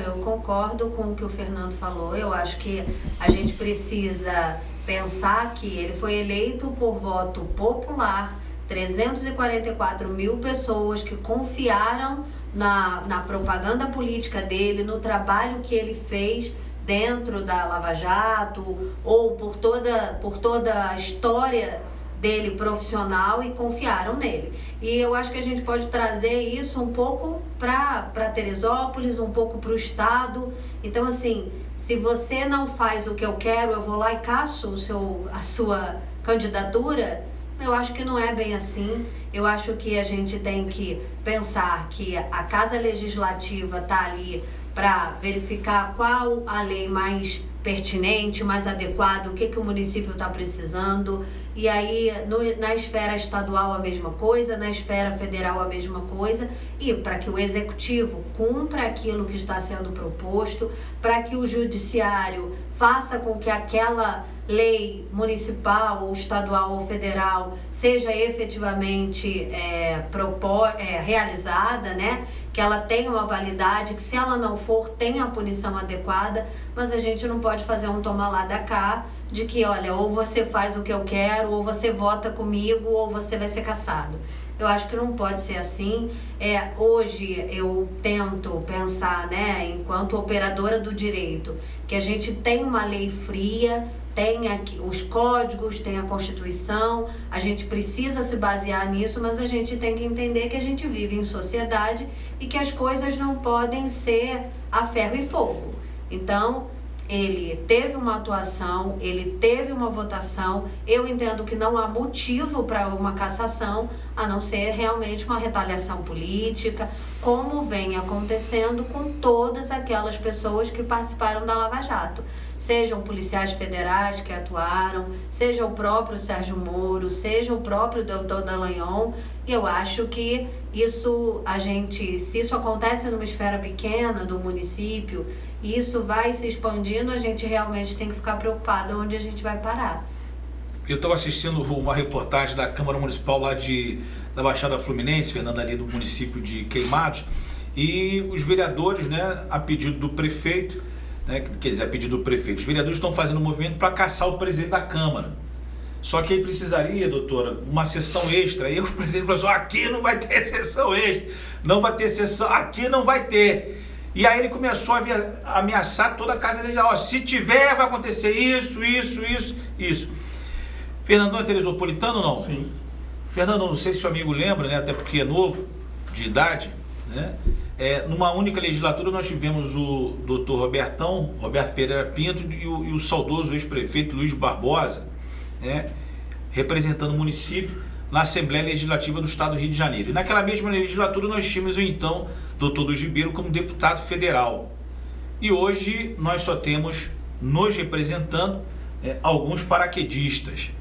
Eu concordo com o que o Fernando falou. Eu acho que a gente precisa pensar que ele foi eleito por voto popular, 344 mil pessoas que confiaram na propaganda política dele, no trabalho que ele fez dentro da Lava Jato ou por toda a história dele profissional e confiaram nele. E eu acho que a gente pode trazer isso um pouco para Teresópolis, um pouco para o estado. Então, assim, se você não faz o que eu quero, eu vou lá e caço a sua candidatura, eu acho que não é bem assim. Eu acho que a gente tem que pensar que a Casa Legislativa está ali para verificar qual a lei mais pertinente, mais adequado, o que o município está precisando. E aí, na esfera estadual, a mesma coisa, na esfera federal, a mesma coisa. E para que o executivo cumpra aquilo que está sendo proposto, para que o judiciário faça com que aquela lei municipal, ou estadual, ou federal seja efetivamente realizada, né? Que ela tenha uma validade, que se ela não for, tenha a punição adequada, mas a gente não pode fazer um toma lá da cá, de que, olha, ou você faz o que eu quero, ou você vota comigo, ou você vai ser cassado. Eu acho que não pode ser assim. Hoje eu tento pensar, né, enquanto operadora do direito, que a gente tem uma lei fria, tem aqui os códigos, tem a Constituição, a gente precisa se basear nisso, mas a gente tem que entender que a gente vive em sociedade e que as coisas não podem ser a ferro e fogo. Então, ele teve uma atuação, ele teve uma votação, eu entendo que não há motivo para uma cassação, a não ser realmente uma retaliação política, como vem acontecendo com todas aquelas pessoas que participaram da Lava Jato. Sejam policiais federais que atuaram, seja o próprio Sérgio Moro, seja o próprio Doutor Dallagnol. Eu acho que isso, se isso acontece numa esfera pequena do município, e isso vai se expandindo, a gente realmente tem que ficar preocupado onde a gente vai parar. Eu estava assistindo uma reportagem da Câmara Municipal lá da Baixada Fluminense, Fernando, ali do município de Queimados, e os vereadores, né, a pedido do prefeito, né, quer dizer, a pedido do prefeito, os vereadores estão fazendo um movimento para caçar o presidente da Câmara. Só que aí precisaria, doutora, uma sessão extra. Aí o presidente falou assim, aqui não vai ter sessão extra, não vai ter sessão, aqui não vai ter. E aí ele começou a ameaçar toda a casa dele, ó, se tiver vai acontecer isso. Fernandão é teresopolitano ou não? Sim. Fernando, não sei se o amigo lembra, né, até porque é novo, de idade, né? Numa única legislatura nós tivemos o doutor Roberto Pereira Pinto e o saudoso ex-prefeito Luiz Barbosa, né, representando o município na Assembleia Legislativa do Estado do Rio de Janeiro. E naquela mesma legislatura nós tínhamos o então doutor Luiz Ribeiro como deputado federal. E hoje nós só temos nos representando alguns paraquedistas.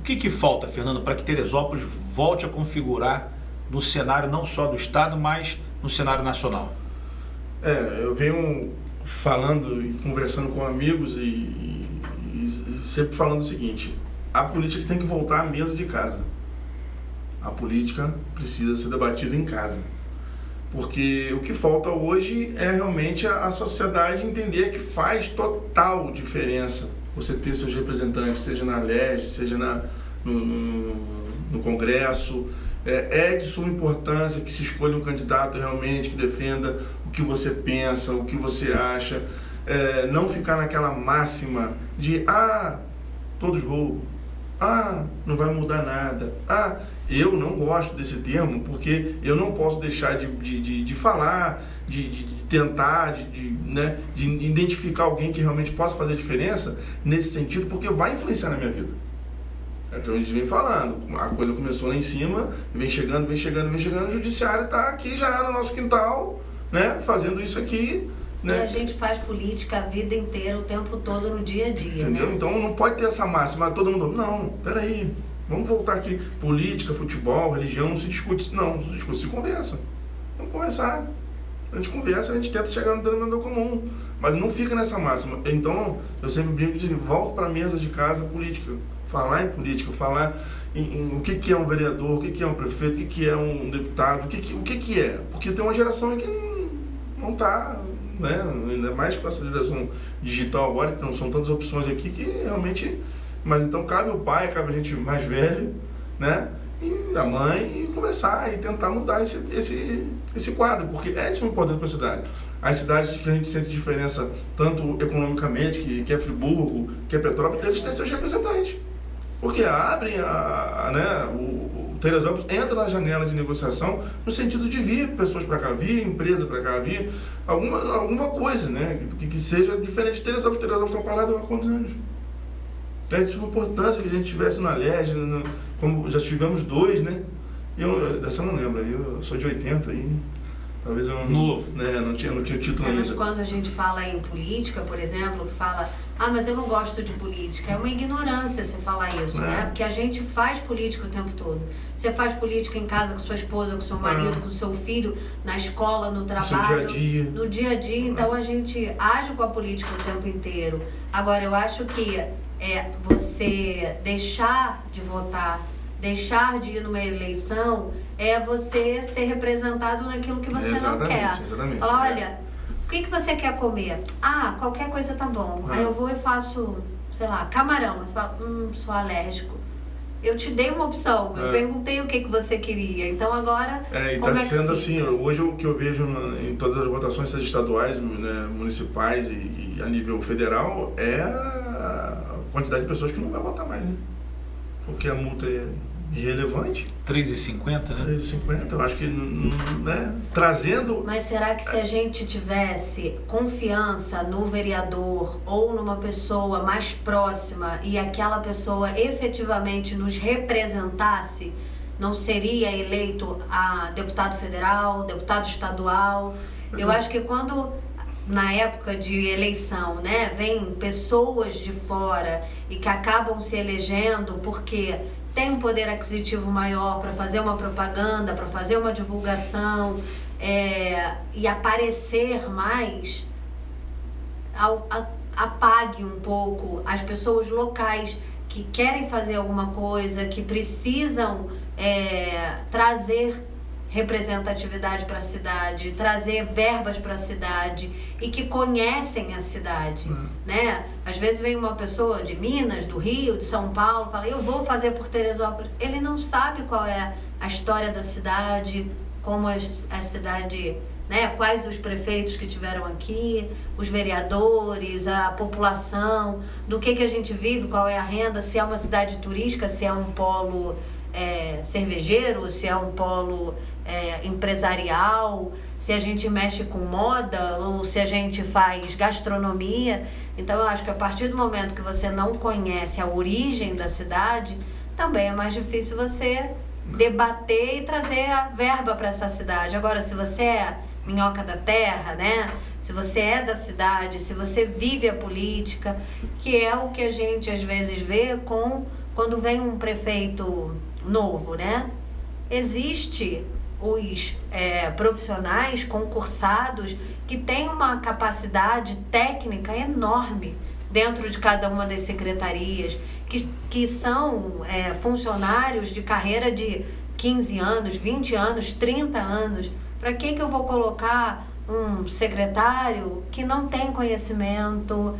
O que falta, Fernando, para que Teresópolis volte a configurar no cenário não só do Estado, mas no cenário nacional? Eu venho falando e conversando com amigos e sempre falando o seguinte: a política tem que voltar à mesa de casa. A política precisa ser debatida em casa. Porque o que falta hoje é realmente a sociedade entender que faz total diferença você ter seus representantes, seja na LERJ, seja no Congresso. É de suma importância que se escolha um candidato realmente que defenda o que você pensa, o que você acha. Não ficar naquela máxima de todos roubam, não vai mudar nada. Eu não gosto desse termo porque eu não posso deixar de falar, de tentar, de identificar alguém que realmente possa fazer diferença nesse sentido, porque vai influenciar na minha vida. É o que a gente vem falando, a coisa começou lá em cima, vem chegando, o judiciário está aqui já no nosso quintal, né, fazendo isso aqui. Né? E a gente faz política a vida inteira, o tempo todo, no dia a dia. Entendeu? Né? Então não pode ter essa máxima, todo mundo, não, peraí, vamos voltar aqui, política, futebol, religião, não se discute, se conversa. Vamos conversar. A gente conversa, a gente tenta chegar no denominador comum, mas não fica nessa máxima. Então, eu sempre brinco de volta para a mesa de casa política. Falar em política, falar em o que é um vereador, o que é um prefeito, o que é um deputado, o que é. Porque tem uma geração que não está, né? Ainda mais com essa geração digital agora, então são tantas opções aqui que realmente... Mas então cabe o pai, cabe a gente mais velho, né? E a mãe, e conversar e tentar mudar esse quadro, porque é de suma importância para a cidade. As cidades que a gente sente diferença, tanto economicamente, que é Friburgo, que é Petrópolis, eles têm seus representantes. Porque abrem o Teresópolis entra na janela de negociação no sentido de vir pessoas para cá, vir empresa para cá, vir alguma coisa, né? Que seja diferente de Teresópolis. Teresópolis está parado há quantos anos? É de suma importância que a gente estivesse na LERJ, como já tivemos 2, né? Dessa eu não lembro, eu sou de 80 e talvez eu novo, né, não tinha título ainda. Mas quando a gente fala em política, por exemplo, que fala ah, mas eu não gosto de política. É uma ignorância você falar isso, né? Porque a gente faz política o tempo todo. Você faz política em casa com sua esposa, com seu marido, com seu filho, na escola, no trabalho, no dia a dia. Então a gente age com a política o tempo inteiro. Agora, eu acho que você deixar de votar, deixar de ir numa eleição, é você ser representado naquilo que você não quer. Exatamente. Fala, olha, o que você quer comer? Ah, qualquer coisa tá bom. Aí eu vou e faço, sei lá, camarão. Você fala, sou alérgico. Eu te dei uma opção, eu perguntei o que você queria. Então agora. E está sendo assim, hoje o que eu vejo em todas as votações, seja estaduais, né, municipais e a nível federal, é a quantidade de pessoas que não vai votar mais, né? Porque a multa é irrelevante. 3,50, né? 3,50, eu acho que, né, trazendo... Mas será que se a gente tivesse confiança no vereador ou numa pessoa mais próxima e aquela pessoa efetivamente nos representasse, não seria eleito a deputado federal, deputado estadual? Eu acho que quando, na época de eleição, né, vem pessoas de fora e que acabam se elegendo porque tem um poder aquisitivo maior para fazer uma propaganda, para fazer uma divulgação e aparecer mais, apague um pouco as pessoas locais que querem fazer alguma coisa, que precisam trazer representatividade para a cidade, trazer verbas para a cidade e que conhecem a cidade, né? Às vezes vem uma pessoa de Minas, do Rio, de São Paulo, fala, eu vou fazer por Teresópolis. Ele não sabe qual é a história da cidade, como a cidade, né? Quais os prefeitos que tiveram aqui, os vereadores, a população, do que a gente vive, qual é a renda, se é uma cidade turística, se é um polo cervejeiro, se é um polo empresarial, se a gente mexe com moda ou se a gente faz gastronomia. Então eu acho que a partir do momento que você não conhece a origem da cidade, também é mais difícil você debater e trazer a verba para essa cidade. Agora, se você é minhoca da terra, né? Se você é da cidade, se você vive a política, que é o que a gente às vezes vê quando vem um prefeito novo, né? Existe os profissionais concursados que têm uma capacidade técnica enorme dentro de cada uma das secretarias, que são funcionários de carreira de 15 anos, 20 anos, 30 anos. Para que eu vou colocar um secretário que não tem conhecimento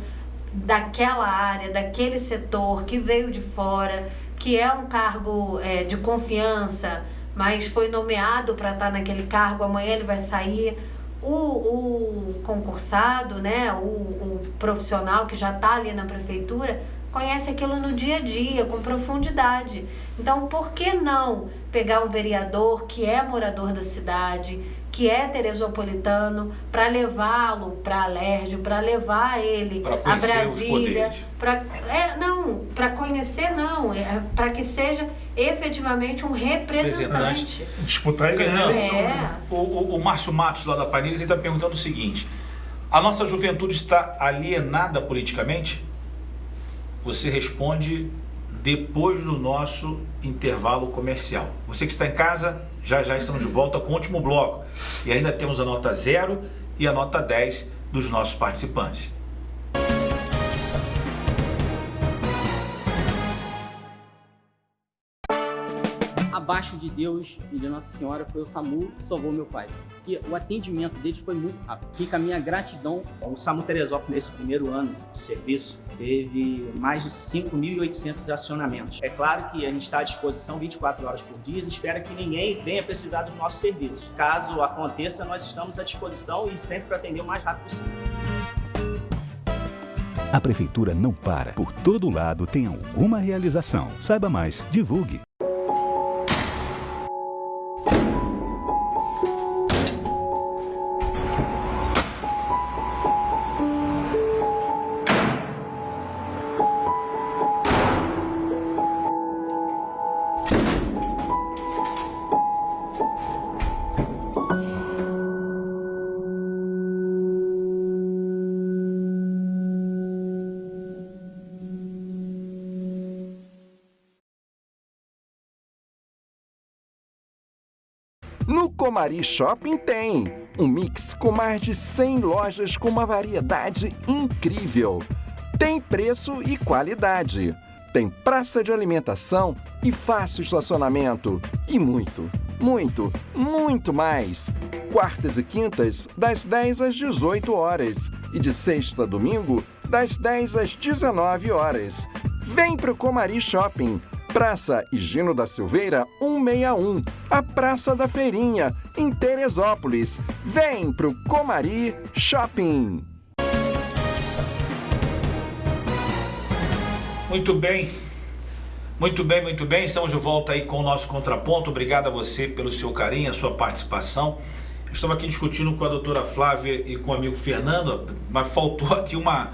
daquela área, daquele setor, que veio de fora, que é um cargo de confiança, mas foi nomeado para estar naquele cargo, amanhã ele vai sair. O concursado, né, o profissional que já está ali na prefeitura, conhece aquilo no dia a dia, com profundidade. Então, por que não pegar um vereador que é morador da cidade, que é teresopolitano, para levá-lo para Alérgio, para levar ele a Brasília, para conhecer não, para que seja efetivamente um representante. Disputar e ganhar a eleição. O Márcio Matos, lá da Paneiras, está perguntando o seguinte: a nossa juventude está alienada politicamente? Você responde depois do nosso intervalo comercial. Você que está em casa, já estamos de volta com o último bloco. E ainda temos a nota 0 e a nota 10 dos nossos participantes. Abaixo de Deus e de Nossa Senhora foi o SAMU que salvou meu pai. E o atendimento deles foi muito rápido. Fica a minha gratidão. O SAMU Teresópolis, nesse primeiro ano de serviço, teve mais de 5.800 acionamentos. É claro que a gente está à disposição 24 horas por dia e espera que ninguém venha precisar dos nossos serviços. Caso aconteça, nós estamos à disposição e sempre para atender o mais rápido possível. A Prefeitura não para. Por todo lado tem alguma realização. Saiba mais, divulgue. No Comari Shopping tem um mix com mais de 100 lojas com uma variedade incrível. Tem preço e qualidade. Tem praça de alimentação e fácil estacionamento. E muito, muito, muito mais. Quartas e quintas, das 10 às 18 horas. E de sexta a domingo, das 10 às 19 horas. Vem pro Comari Shopping. Praça Higino da Silveira 161, a Praça da Feirinha, em Teresópolis. Vem pro Comari Shopping. Muito bem, muito bem, muito bem. Estamos de volta aí com o nosso contraponto. Obrigado a você pelo seu carinho, a sua participação. Estamos aqui discutindo com a doutora Flávia e com o amigo Fernando, mas faltou aqui uma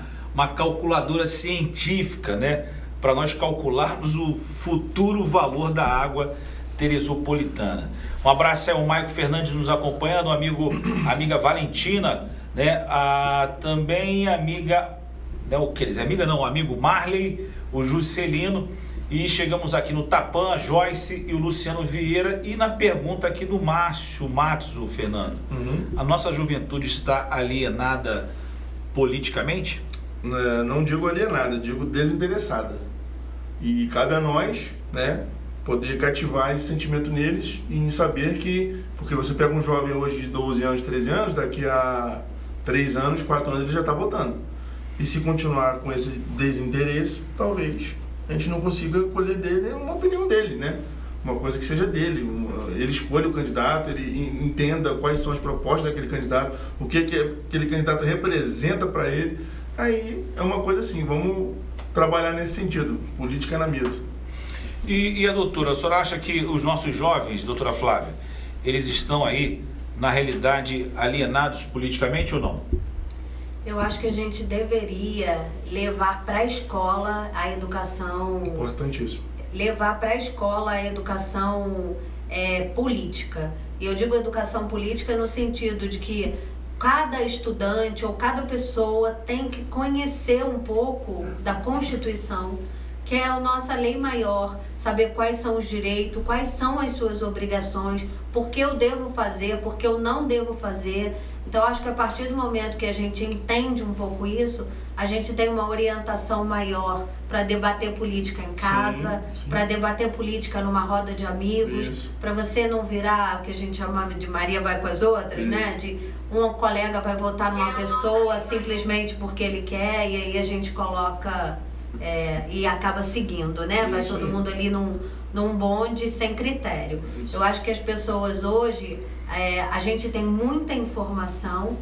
calculadora científica, né? Para nós calcularmos o futuro valor da água teresopolitana. Um abraço aí ao Maico Fernandes nos acompanhando, a amiga Valentina, né? Também a amiga, não, quer dizer, amiga não, o amigo Marley, o Juscelino, e chegamos aqui no Tapan, a Joyce e o Luciano Vieira, e na pergunta aqui do Márcio Matos, o Fernando. A nossa juventude está alienada politicamente? Não digo alienada, digo desinteressada. E cabe a nós, né, poder cativar esse sentimento neles e em saber que, porque você pega um jovem hoje de 12 anos, 13 anos, daqui a 3 anos, 4 anos ele já está votando. E se continuar com esse desinteresse, talvez a gente não consiga colher dele uma opinião dele, né? Uma coisa que seja dele, ele escolha o candidato, ele entenda quais são as propostas daquele candidato, o que aquele candidato representa para ele. Aí é uma coisa assim, vamos trabalhar nesse sentido, política na mesa. E a doutora, a senhora acha que os nossos jovens, doutora Flávia, eles estão aí, na realidade, alienados politicamente ou não? Eu acho que a gente deveria levar para a escola a educação... Importantíssimo. Levar para a escola a educação política. E eu digo educação política no sentido de que cada estudante ou cada pessoa tem que conhecer um pouco da Constituição, que é a nossa lei maior, saber quais são os direitos, quais são as suas obrigações, por que eu devo fazer, por que eu não devo fazer. Então, acho que a partir do momento que a gente entende um pouco isso, a gente tem uma orientação maior para debater política em casa, para debater política numa roda de amigos, para você não virar o que a gente chamava de Maria vai com as outras, né? De um colega vai votar numa pessoa simplesmente porque ele quer, e aí a gente coloca e acaba seguindo, né? Vai todo mundo ali num bonde sem critério. Eu acho que as pessoas hoje, a gente tem muita informação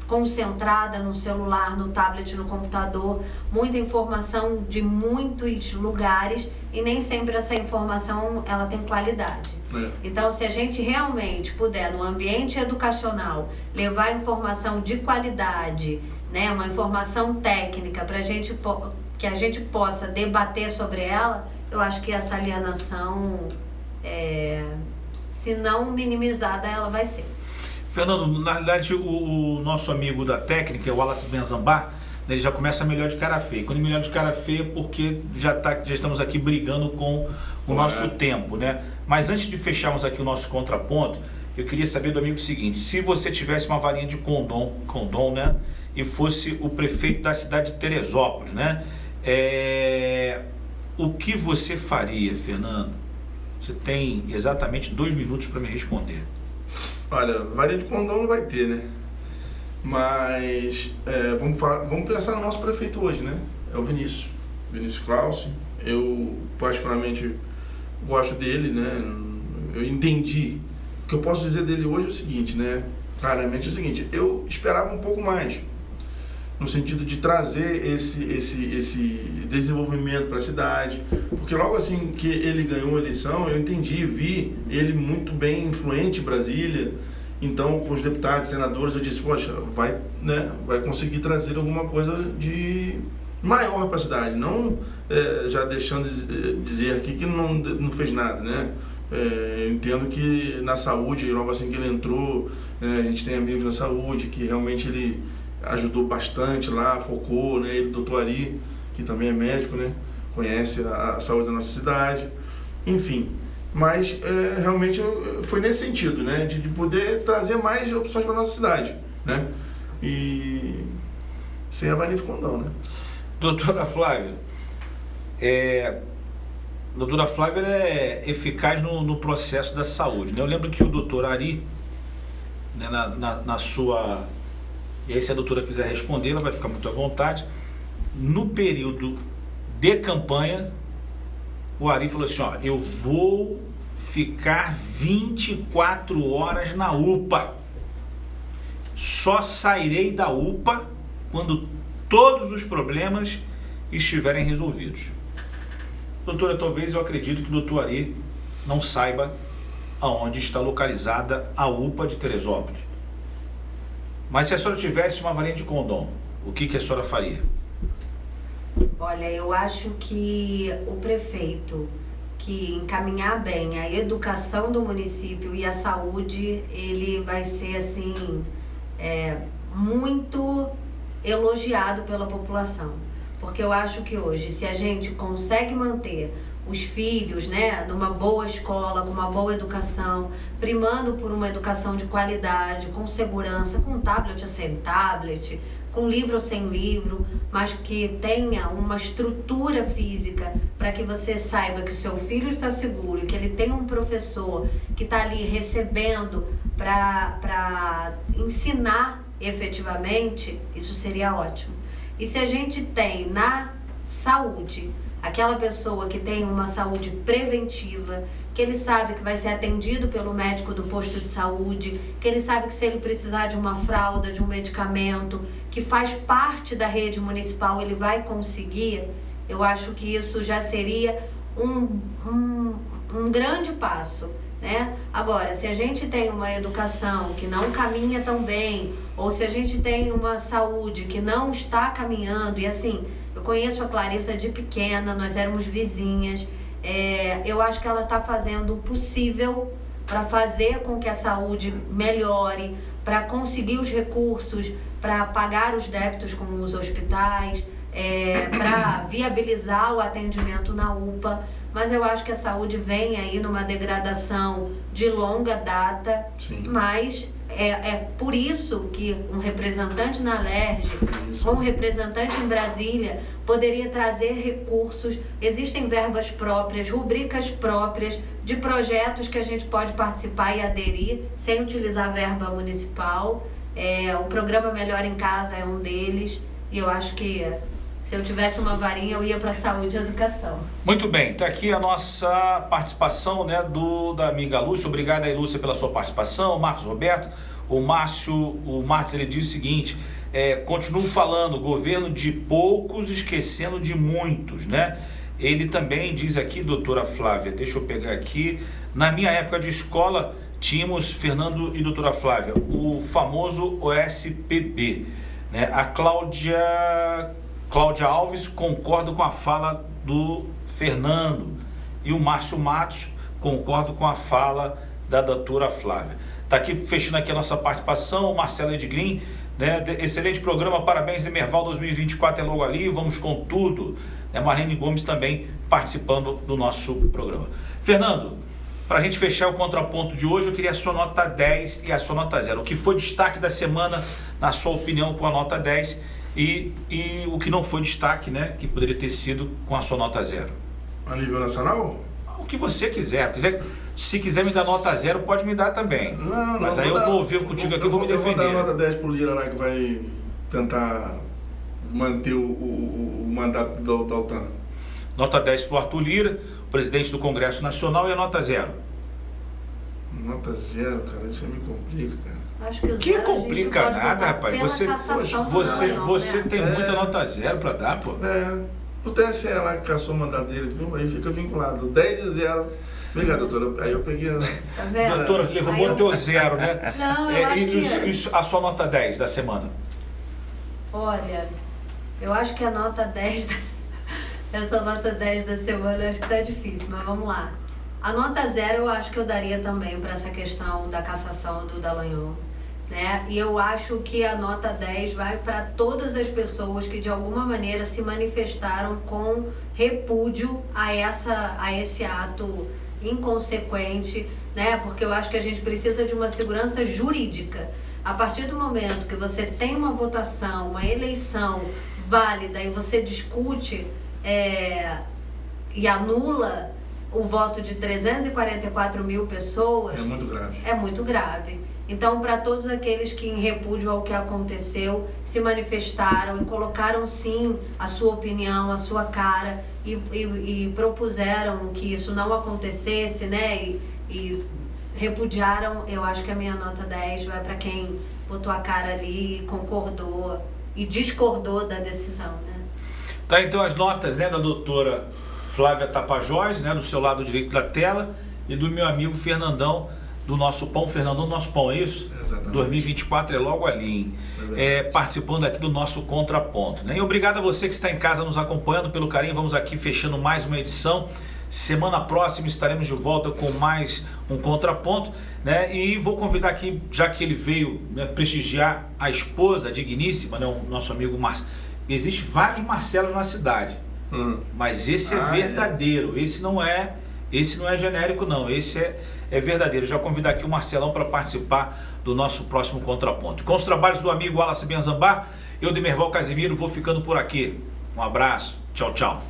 concentrada no celular, no tablet, no computador, muita informação de muitos lugares e nem sempre essa informação ela tem qualidade. Então, se a gente realmente puder, no ambiente educacional, levar informação de qualidade, né, uma informação técnica para que a gente possa debater sobre ela, eu acho que essa alienação, se não minimizada, ela vai ser. Fernando, na realidade, o nosso amigo da técnica, o Wallace Benzambá, ele já começa melhor de cara feia. Quando melhor de cara feia, porque já estamos aqui brigando com o nosso tempo, né? Mas antes de fecharmos aqui o nosso contraponto, eu queria saber do amigo o seguinte: se você tivesse uma varinha de condom, né? E fosse o prefeito da cidade de Teresópolis, né? O que você faria, Fernando? Você tem exatamente 2 minutos para me responder. Olha, varinha de condom não vai ter, né? Mas vamos pensar no nosso prefeito hoje, né? É o Vinícius Clausen. Eu particularmente gosto dele, né? Eu entendi. O que eu posso dizer dele hoje é o seguinte, né? Claramente é o seguinte: eu esperava um pouco mais, no sentido de trazer esse desenvolvimento para a cidade, porque logo assim que ele ganhou a eleição, eu vi ele muito bem influente em Brasília. Então, com os deputados, senadores, eu disse, poxa, vai conseguir trazer alguma coisa de maior para a cidade, não já deixando de dizer aqui que não fez nada, né? Eu entendo que na saúde, logo assim que ele entrou, a gente tem amigos na saúde, que realmente ele ajudou bastante lá, focou, né? Ele, o doutor Ari, que também é médico, né? Conhece a saúde da nossa cidade, enfim. Mas realmente foi nesse sentido, né? De poder trazer mais opções para nossa cidade, né? E sem a varinha de condão, né? Doutora Flávia, doutora Flávia é eficaz no processo da saúde, né? Eu lembro que o doutor Ari, né, na sua... E aí se a doutora quiser responder, ela vai ficar muito à vontade. No período de campanha, o Ari falou assim, ó, eu vou ficar 24 horas na UPA. Só sairei da UPA quando todos os problemas estiverem resolvidos. Doutora, talvez eu acredito que o doutor Ari não saiba aonde está localizada a UPA de Teresópolis. Mas se a senhora tivesse uma varinha de condom, o que a senhora faria? Olha, eu acho que o prefeito que encaminhar bem a educação do município e a saúde, ele vai ser assim, muito elogiado pela população. Porque eu acho que hoje, se a gente consegue manter os filhos, né, numa boa escola, com uma boa educação, primando por uma educação de qualidade, com segurança, com tablet ou sem tablet, com livro ou sem livro, mas que tenha uma estrutura física para que você saiba que o seu filho está seguro e que ele tem um professor que está ali recebendo para ensinar efetivamente, isso seria ótimo. E se a gente tem na saúde aquela pessoa que tem uma saúde preventiva, que ele sabe que vai ser atendido pelo médico do posto de saúde, que ele sabe que se ele precisar de uma fralda, de um medicamento, que faz parte da rede municipal, ele vai conseguir, eu acho que isso já seria um grande passo, né? Agora, se a gente tem uma educação que não caminha tão bem, ou se a gente tem uma saúde que não está caminhando, e assim, eu conheço a Clarissa de pequena, nós éramos vizinhas, eu acho que ela está fazendo o possível para fazer com que a saúde melhore, para conseguir os recursos, para pagar os débitos com os hospitais, para viabilizar o atendimento na UPA, mas eu acho que a saúde vem aí numa degradação de longa data. Sim. Mas é por isso que um representante na Alerj, um representante em Brasília, poderia trazer recursos, existem verbas próprias, rubricas próprias de projetos que a gente pode participar e aderir sem utilizar verba municipal. O programa Melhor em Casa é um deles, e eu acho que se eu tivesse uma varinha, eu ia para a saúde e educação. Muito bem, está aqui a nossa participação, né, da amiga Lúcia. Obrigado aí, Lúcia, pela sua participação. Marcos Roberto, o Márcio, ele diz o seguinte, continuo falando, governo de poucos esquecendo de muitos, né? Ele também diz aqui, doutora Flávia, deixa eu pegar aqui, na minha época de escola, tínhamos, Fernando e doutora Flávia, o famoso OSPB, né? A Cláudia Alves concorda com a fala do Fernando e o Márcio Matos concorda com a fala da doutora Flávia. Está aqui fechando aqui a nossa participação, o Marcelo Edgrim, né? Excelente programa, parabéns, Emerval 2024 é logo ali, vamos com tudo. Marlene Gomes também participando do nosso programa. Fernando, para a gente fechar o contraponto de hoje, eu queria a sua nota 10 e a sua nota 0. O que foi destaque da semana, na sua opinião, com a nota 10 e o que não foi destaque, né, que poderia ter sido com a sua nota 0? A nível nacional? O que você quiser. Se quiser me dar nota 0, pode me dar também. Não, mas aí eu estou ao vivo contigo aqui, eu vou me defender. Eu vou dar nota 10 pro Lira, né, que vai tentar manter o mandato do Altan. Nota 10 pro Arthur Lira, presidente do Congresso Nacional, e a nota 0? Nota 0, cara, isso aí me complica, cara. Acho que o que complica nada, rapaz. Você tem muita nota 0 para dar, pô. O TSE lá que caçou o mandato dele, aí fica vinculado. 10 e 0. Obrigado, doutora. Aí eu peguei. Tá vendo? Doutora, ele roubou no teu 0, né? Não, eu acho que... Isso, a sua nota 10 da semana? Olha, eu acho que a nota 10 essa nota 10 da semana acho que tá difícil, mas vamos lá. A nota 0 eu acho que eu daria também para essa questão da cassação do Dallagnol, né? E eu acho que a nota 10 vai para todas as pessoas que de alguma maneira se manifestaram com repúdio a esse ato inconsequente, né? Porque eu acho que a gente precisa de uma segurança jurídica. A partir do momento que você tem uma votação, uma eleição válida e você discute e anula o voto de 344 mil pessoas... É muito grave. É muito grave. Então, para todos aqueles que, em repúdio ao que aconteceu, se manifestaram e colocaram, sim, a sua opinião, a sua cara e propuseram que isso não acontecesse, né? E repudiaram, eu acho que a minha nota 10 vai para quem botou a cara ali, concordou e discordou da decisão, né? Tá, então as notas, né, da doutora Flávia Tapajós, né, do seu lado direito da tela, e do meu amigo Fernandão, do Nosso Pão. Fernandão do Nosso Pão, é isso? Exatamente. 2024 é logo ali, participando aqui do nosso Contraponto, né? E obrigado a você que está em casa nos acompanhando, pelo carinho. Vamos aqui fechando mais uma edição. Semana próxima estaremos de volta com mais um Contraponto, né? E vou convidar aqui, já que ele veio, né, prestigiar a esposa digníssima, né, o nosso amigo Marcelo. Existem vários Marcelos na cidade, mas esse é verdadeiro. Esse não é genérico, não. Esse é verdadeiro. Já convido aqui o Marcelão para participar do nosso próximo Contraponto. Com os trabalhos do amigo Wallace Benzambá, eu, Demerval Casimiro, vou ficando por aqui. Um abraço. Tchau, tchau.